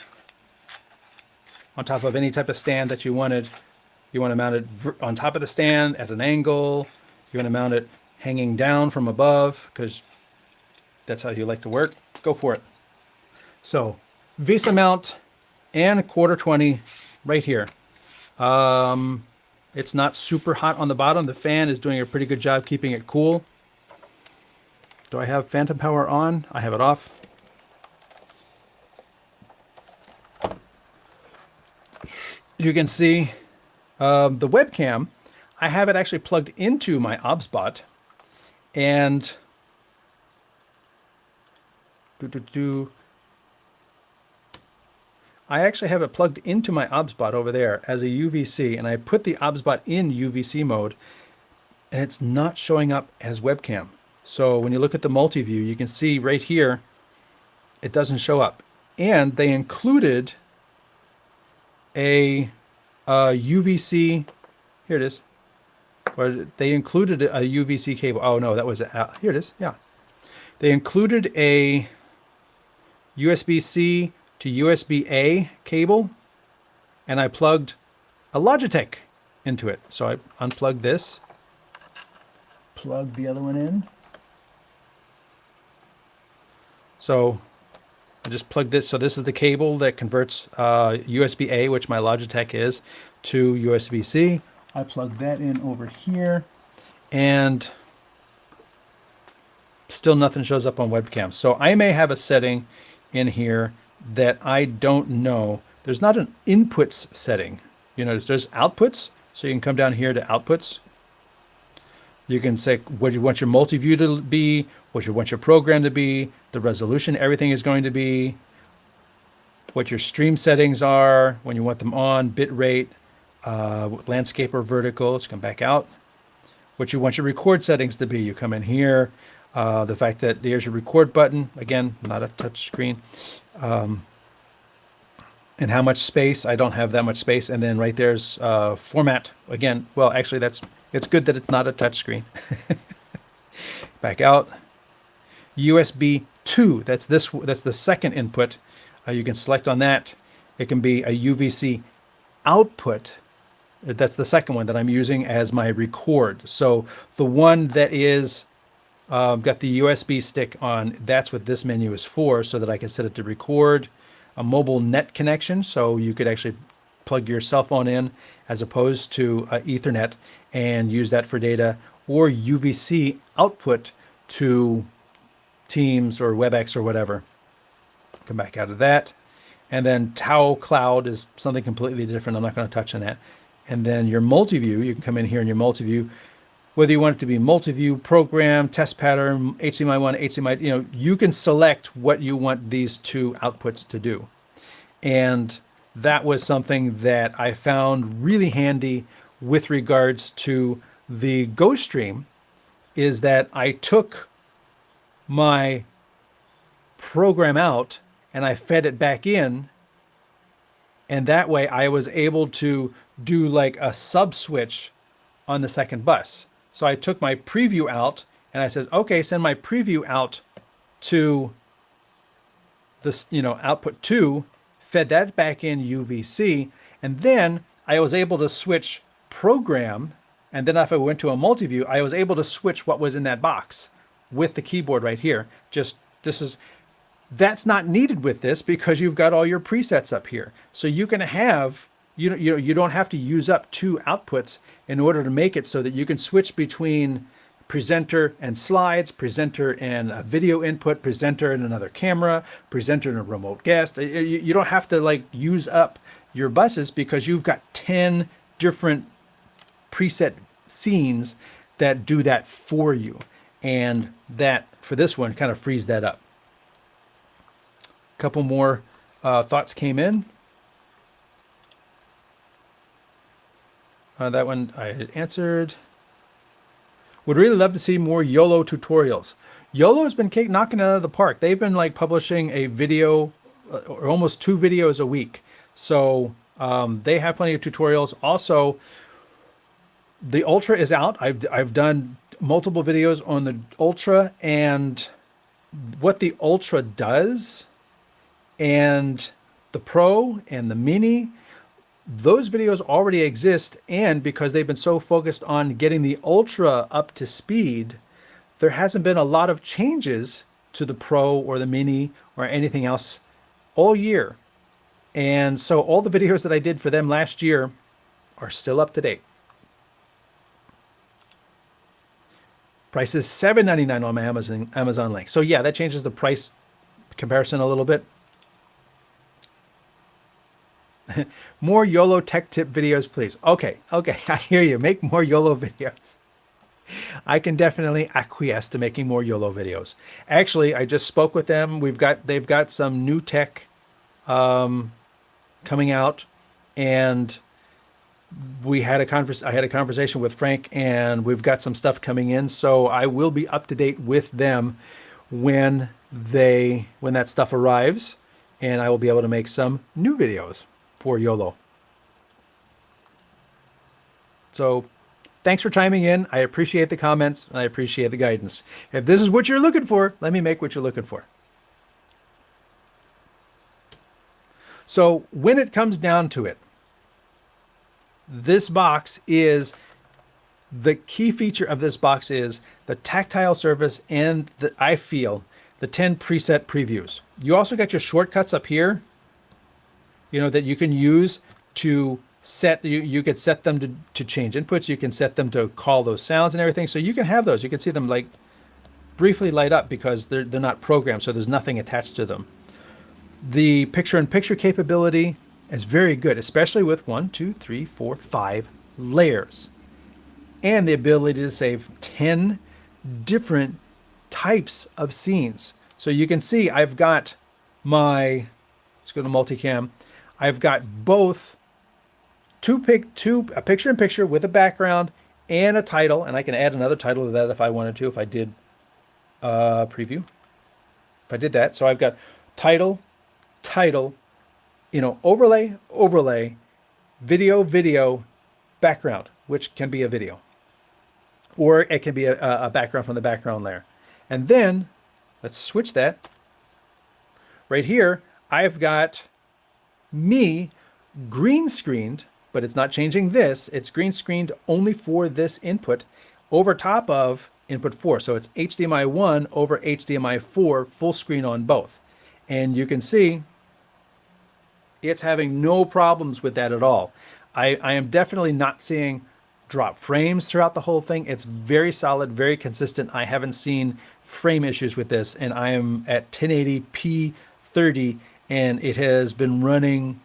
on top of any type of stand that you wanted. You want to mount it on top of the stand at an angle. You want to mount it hanging down from above because that's how you like to work. Go for it. So Visa mount and a 1/4-20 right here. It's not super hot on the bottom. The fan is doing a pretty good job keeping it cool. Do I have phantom power on? I have it off. You can see the webcam. I have it actually plugged into my OBSBot, and I actually have it plugged into my OBSBot over there as a UVC, and I put the OBSBot in UVC mode, and it's not showing up as webcam. So when you look at the multi-view, you can see right here, it doesn't show up. And they included a UVC, here it is, or they included a UVC cable. Oh no, that was, here it is, yeah. They included a USB-C to USB-A cable, and I plugged a Logitech into it. So I unplugged this, plugged the other one in. So I just plugged this. So this is the cable that converts USB-A, which my Logitech is, to USB-C. I plugged that in over here, and still nothing shows up on webcam. So I may have a setting in here that I don't know there's not an inputs setting. You notice there's outputs, so you can come down here to outputs. You can say what you want your multi-view to be, what you want your program to be, the resolution everything is going to be, what your stream settings are, when you want them on, bit rate, landscape or vertical. Let's come back out. What you want your record settings to be. You come in here. The fact that there's your record button, again, not a touch screen. And how much space. I don't have that much space. And then right there's format. Again, well, actually, it's good that it's not a touch screen. Back out. USB 2. That's the second input. You can select on that. It can be a UVC output. That's the second one that I'm using as my record. So the one that is got the USB stick on, that's what this menu is for, so that I can set it to record. A mobile net connection, so you could actually plug your cell phone in as opposed to Ethernet and use that for data, or UVC output to Teams or WebEx or whatever. Come back out of that. And then Tau Cloud is something completely different. I'm not going to touch on that. And then your multi-view, you can come in here in your multi-view, whether you want it to be multi-view, program, test pattern, HDMI 1, HDMI, you can select what you want these two outputs to do. And that was something that I found really handy with regards to the GoStream, is that I took my program out and I fed it back in, and that way I was able to do like a sub switch on the second bus. So I took my preview out and I says, okay, send my preview out to this, output 2, fed that back in UVC, and then I was able to switch program. And then if I went to a multi-view, I was able to switch what was in that box with the keyboard right here. That's not needed with this because you've got all your presets up here. So you can have, you don't have to use up two outputs in order to make it so that you can switch between presenter and slides, presenter and a video input, presenter and another camera, presenter and a remote guest. You don't have to use up your buses because you've got 10 different preset scenes that do that for you. And that, for this one, kind of frees that up. A couple more thoughts came in. That one I had answered. Would really love to see more YOLO tutorials. YOLO's been knocking it out of the park. They've been publishing a video, or almost 2 videos a week. So they have plenty of tutorials. Also, the Ultra is out. I've done multiple videos on the Ultra and what the Ultra does, and the Pro and the Mini. Those videos already exist, and because they've been so focused on getting the Ultra up to speed, there hasn't been a lot of changes to the Pro or the Mini or anything else all year. And so all the videos that I did for them last year are still up to date. Price is $7.99 on my Amazon link. So yeah, that changes the price comparison a little bit. More YOLO tech tip videos, please. Okay, I hear you. Make more YOLO videos. I can definitely acquiesce to making more YOLO videos. Actually, I just spoke with them. They've got some new tech coming out, and I had a conversation with Frank, and we've got some stuff coming in. So I will be up to date with them when that stuff arrives, and I will be able to make some new videos for YOLO. So thanks for chiming in. I appreciate the comments and I appreciate the guidance. If this is what you're looking for, let me make what you're looking for. So when it comes down to it, this box is, the key feature of this box is the tactile surface and I feel the 10 preset previews. You also got your shortcuts up here, that you can use to set, you could set them to change inputs. You can set them to call those sounds and everything. So you can have those. You can see them briefly light up because they're not programmed. So there's nothing attached to them. The picture-in-picture capability is very good, especially with 1, 2, 3, 4, 5 layers and the ability to save 10 different types of scenes. So you can see I've got my, let's go to multicam. I've got both a picture-in-picture with a background and a title, and I can add another title to that if I wanted to, if I did preview. If I did that, so I've got title, overlay, video, background, which can be a video, or it can be a background from the background layer. And then let's switch that. Right here, I've got me green screened, but it's not changing this. It's green screened only for this input over top of input 4. So it's HDMI 1 over HDMI 4 full screen on both. And you can see it's having no problems with that at all. I am definitely not seeing drop frames throughout the whole thing. It's very solid, very consistent. I haven't seen frame issues with this, and I am at 1080p 30, and it has been running,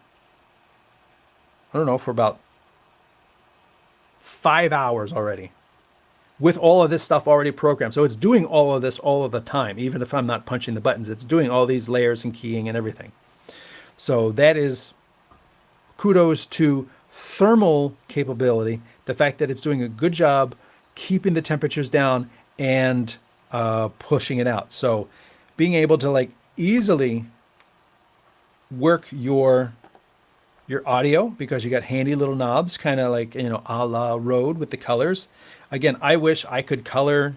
I don't know, for about 5 hours already with all of this stuff already programmed. So it's doing all of this all of the time, even if I'm not punching the buttons. It's doing all these layers and keying and everything. So that is kudos to thermal capability, the fact that it's doing a good job keeping the temperatures down and pushing it out. So being able to like easily work your audio because you got handy little knobs, kind of like, a la Rode with the colors. Again, I wish I could color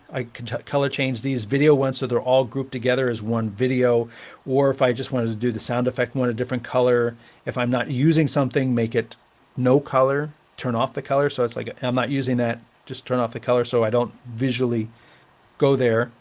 change these video ones so they're all grouped together as one video, or if I just wanted to do the sound effect one a different color. If I'm not using something, make it no color, turn off the color. So it's like, I'm not using that, just turn off the color so I don't visually go there.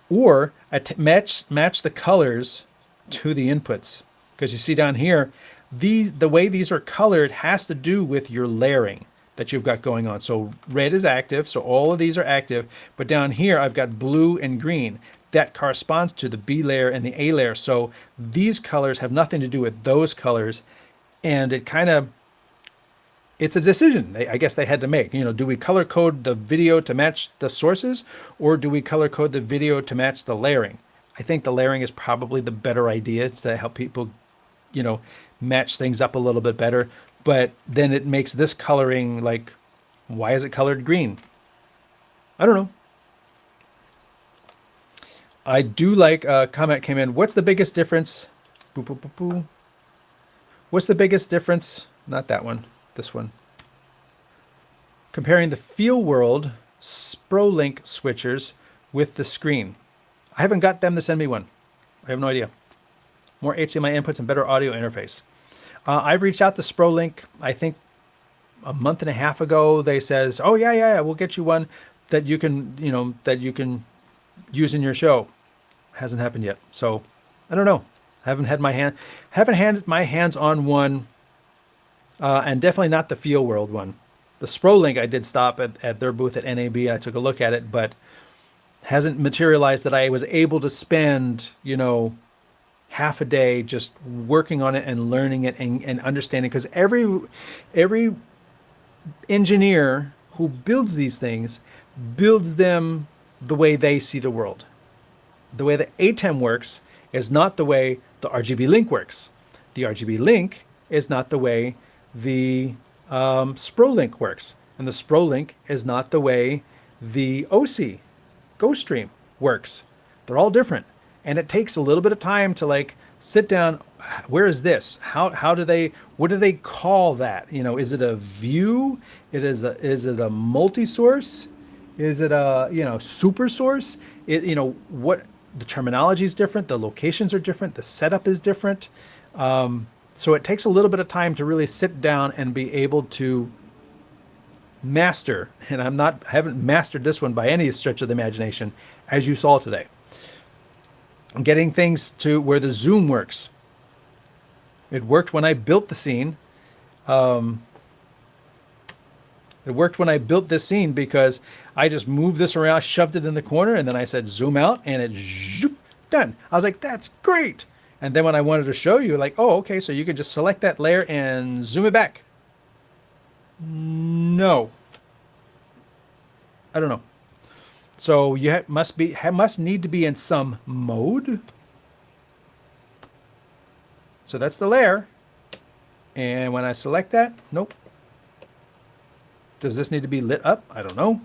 Or match the colors to the inputs. Because you see down here, the way these are colored has to do with your layering that you've got going on. So red is active, so all of these are active, but down here I've got blue and green. That corresponds to the B layer and the A layer. So these colors have nothing to do with those colors, and it's a decision I guess they had to make. Do we color code the video to match the sources, or do we color code the video to match the layering? I think the layering is probably the better idea to help people, match things up a little bit better. But then it makes this coloring like, why is it colored green? I don't know. I do like a comment came in. What's the biggest difference? Boo, boo, boo, boo. What's the biggest difference? Not that one, this one. Comparing the Feel World SproLink switchers with the screen. I haven't got them to send me one. I have no idea. More HDMI inputs and better audio interface. I've reached out to SproLink, I think a month and a half ago. They says, oh yeah, we'll get you one that you can, use in your show. Hasn't happened yet. So I don't know. Haven't had my hands on one, and definitely not the Feel World one. The SproLink, I did stop at their booth at NAB and I took a look at it, but hasn't materialized that I was able to spend, half a day just working on it and learning it and understanding, because every engineer who builds these things builds them the way they see the world. The way the ATEM works is not the way the RGB Link works. The RGB Link is not the way the SproLink works, and the SproLink is not the way the OC GoStream works. They're all different. And it takes a little bit of time to like sit down. Where is this? What do they call that? Is it a view? Is it a multi-source? Is it a, super source? What the terminology is different. The locations are different. The setup is different. So it takes a little bit of time to really sit down and be able to master. And I haven't mastered this one by any stretch of the imagination, as you saw today. Getting things to where the zoom works. It worked when I built the scene. It worked when I built this scene because I just moved this around, shoved it in the corner, and then I said zoom out, and it zoop, done. I was like, that's great. And then when I wanted to show you, like, oh, okay, so you could just select that layer and zoom it back. No. I don't know. So you must need to be in some mode. So that's the layer. And when I select that, nope. Does this need to be lit up? I don't know.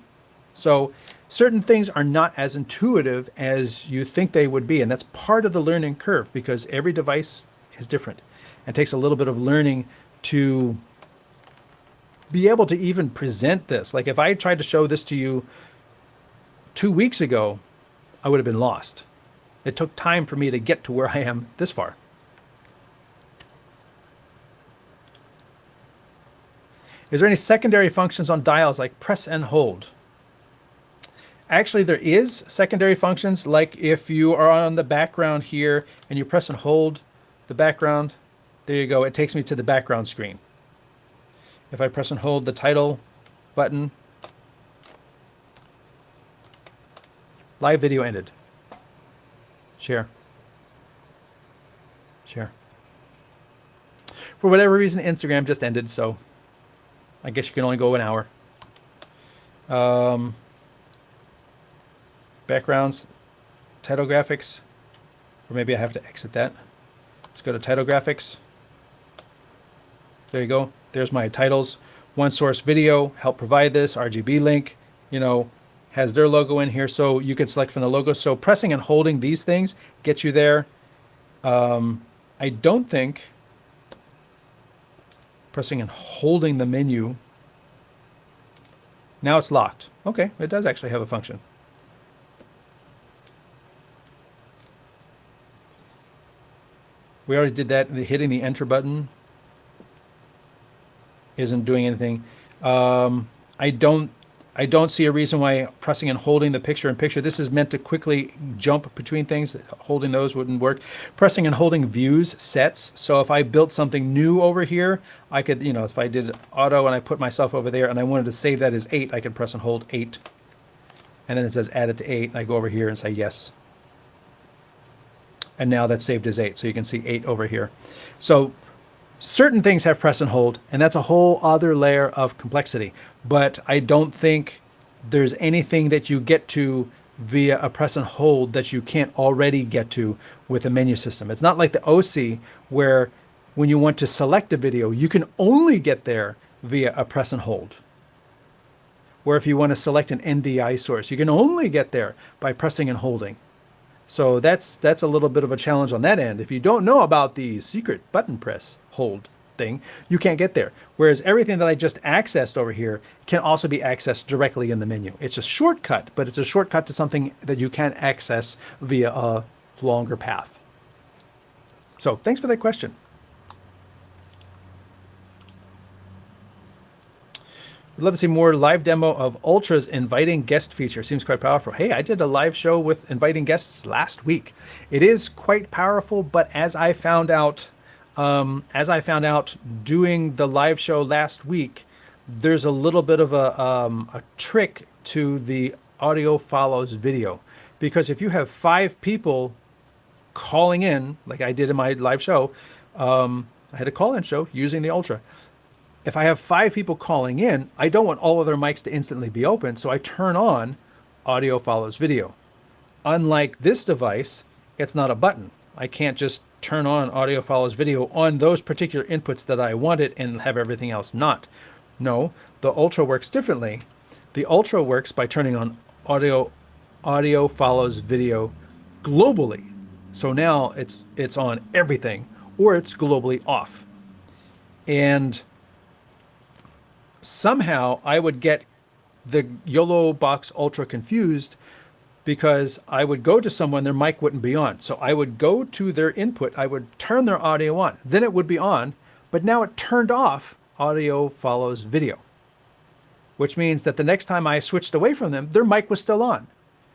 So certain things are not as intuitive as you think they would be. And that's part of the learning curve, because every device is different. It takes a little bit of learning to be able to even present this. Like if I tried to show this to you 2 weeks ago, I would have been lost. It took time for me to get to where I am this far. Is there any secondary functions on dials like press and hold? Actually, there is secondary functions, like if you are on the background here and you press and hold the background, there you go. It takes me to the background screen. If I press and hold the title button, live video ended. Share. Share. For whatever reason, Instagram just ended, so I guess you can only go an hour. Backgrounds, title graphics, or maybe I have to exit that. Let's go to title graphics. There you go. There's my titles. One Source Video helped provide this. RGB Link, has their logo in here, so you can select from the logo. So pressing and holding these things gets you there. I don't think pressing and holding the menu. Now it's locked. Okay, it does actually have a function. We already did that. Hitting the enter button isn't doing anything. I don't see a reason why pressing and holding the picture-in-picture. This is meant to quickly jump between things. Holding those wouldn't work. Pressing and holding views sets. So if I built something new over here, I could, if I did auto and I put myself over there and I wanted to save that as 8, I could press and hold 8. And then it says add it to 8. And I go over here and say yes. And now that's saved as 8. So you can see 8 over here. So certain things have press and hold, and that's a whole other layer of complexity. But I don't think there's anything that you get to via a press and hold that you can't already get to with a menu system. It's not like the OC where when you want to select a video, you can only get there via a press and hold. Where if you want to select an NDI source, you can only get there by pressing and holding. So that's a little bit of a challenge on that end. If you don't know about the secret button press hold thing, you can't get there. Whereas everything that I just accessed over here can also be accessed directly in the menu. It's a shortcut, but it's a shortcut to something that you can access via a longer path. So thanks for that question. I'd love to see more live demo of Ultra's inviting guest feature. Seems quite powerful. Hey, I did a live show with inviting guests last week. It is quite powerful, but as I found out doing the live show last week, there's a little bit of a trick to the audio follows video. Because if you have 5 people calling in, like I did in my live show, I had a call-in show using the Ultra. If I have 5 people calling in, I don't want all of their mics to instantly be open, so I turn on audio follows video. Unlike this device, it's not a button. I can't just turn on audio follows video on those particular inputs that I wanted and have everything else not. No, the Ultra works differently. The Ultra works by turning on audio follows video globally. So now it's on everything, or it's globally off. And somehow I would get the YOLO Box Ultra confused because I would go to someone, their mic wouldn't be on. So I would go to their input, I would turn their audio on, then it would be on, but now it turned off audio follows video, which means that the next time I switched away from them, their mic was still on.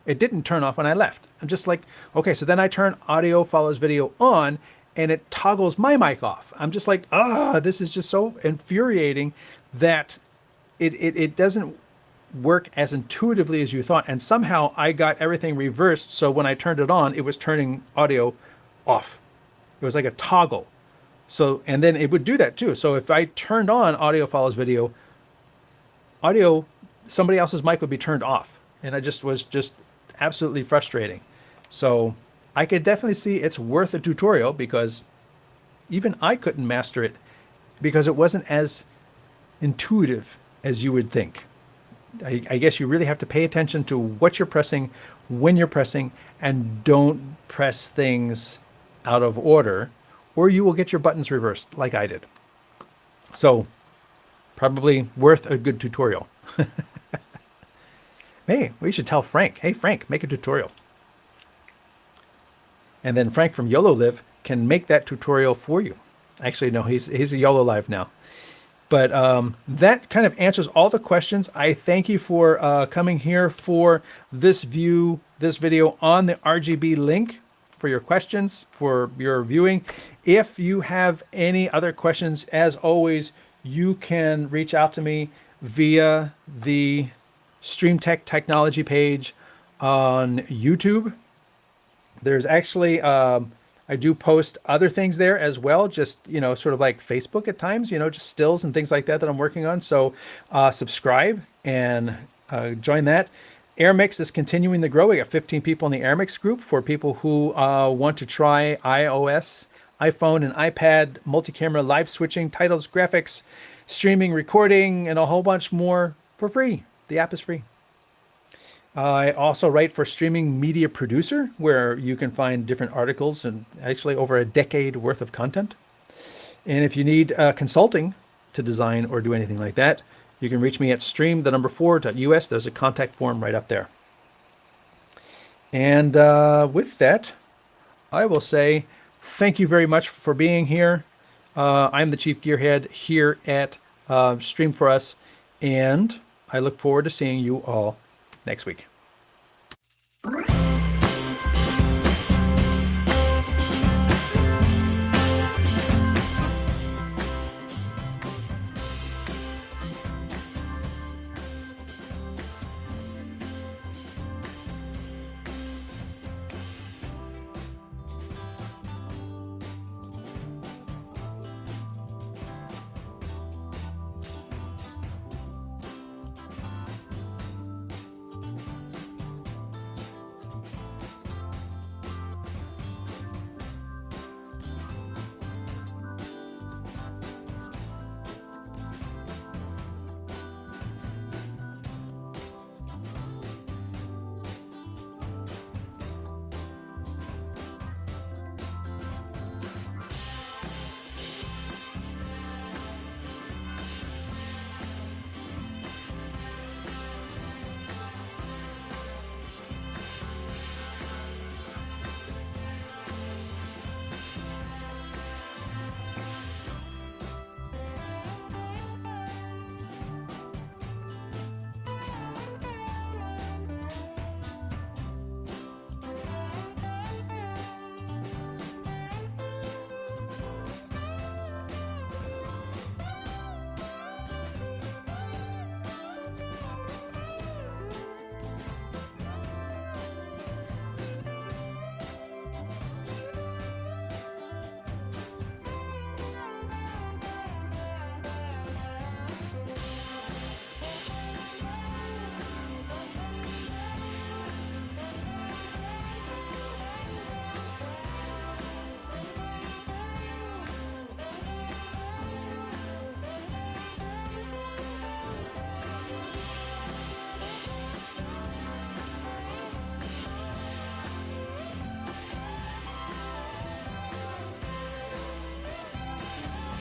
It didn't turn off when I left. I'm just like, okay, so then I turn audio follows video on and it toggles my mic off. I'm just like, this is just so infuriating that it doesn't work as intuitively as you thought. And somehow I got everything reversed. So when I turned it on, it was turning audio off. It was like a toggle. So, and then it would do that too. So if I turned on audio follows video, somebody else's mic would be turned off. And I was just absolutely frustrating. So I could definitely see it's worth a tutorial, because even I couldn't master it because it wasn't as intuitive as you would think. I guess you really have to pay attention to what you're pressing, when you're pressing, and don't press things out of order, or you will get your buttons reversed like I did. So probably worth a good tutorial. Hey, we should tell Frank, hey Frank, make a tutorial. And then Frank from YOLO Live can make that tutorial for you. Actually, no, he's a YOLO Live now. But that kind of answers all the questions. I thank you for coming here for this video on the RGB Link, for your questions, for your viewing. If you have any other questions, as always, you can reach out to me via the StreamTek technology page on YouTube. There's actually, I do post other things there as well, just, sort of like Facebook at times, just stills and things like that I'm working on. So subscribe and join that. AirMix is continuing to grow. We got 15 people in the AirMix group for people who want to try iOS, iPhone, and iPad multi-camera live switching, titles, graphics, streaming, recording, and a whole bunch more for free. The app is free. I also write for Streaming Media Producer, where you can find different articles and actually over a decade worth of content. And if you need consulting to design or do anything like that, you can reach me at stream4.us. There's a contact form right up there. And with that, I will say thank you very much for being here. I'm the Chief Gearhead here at Stream4Us, and I look forward to seeing you all next week.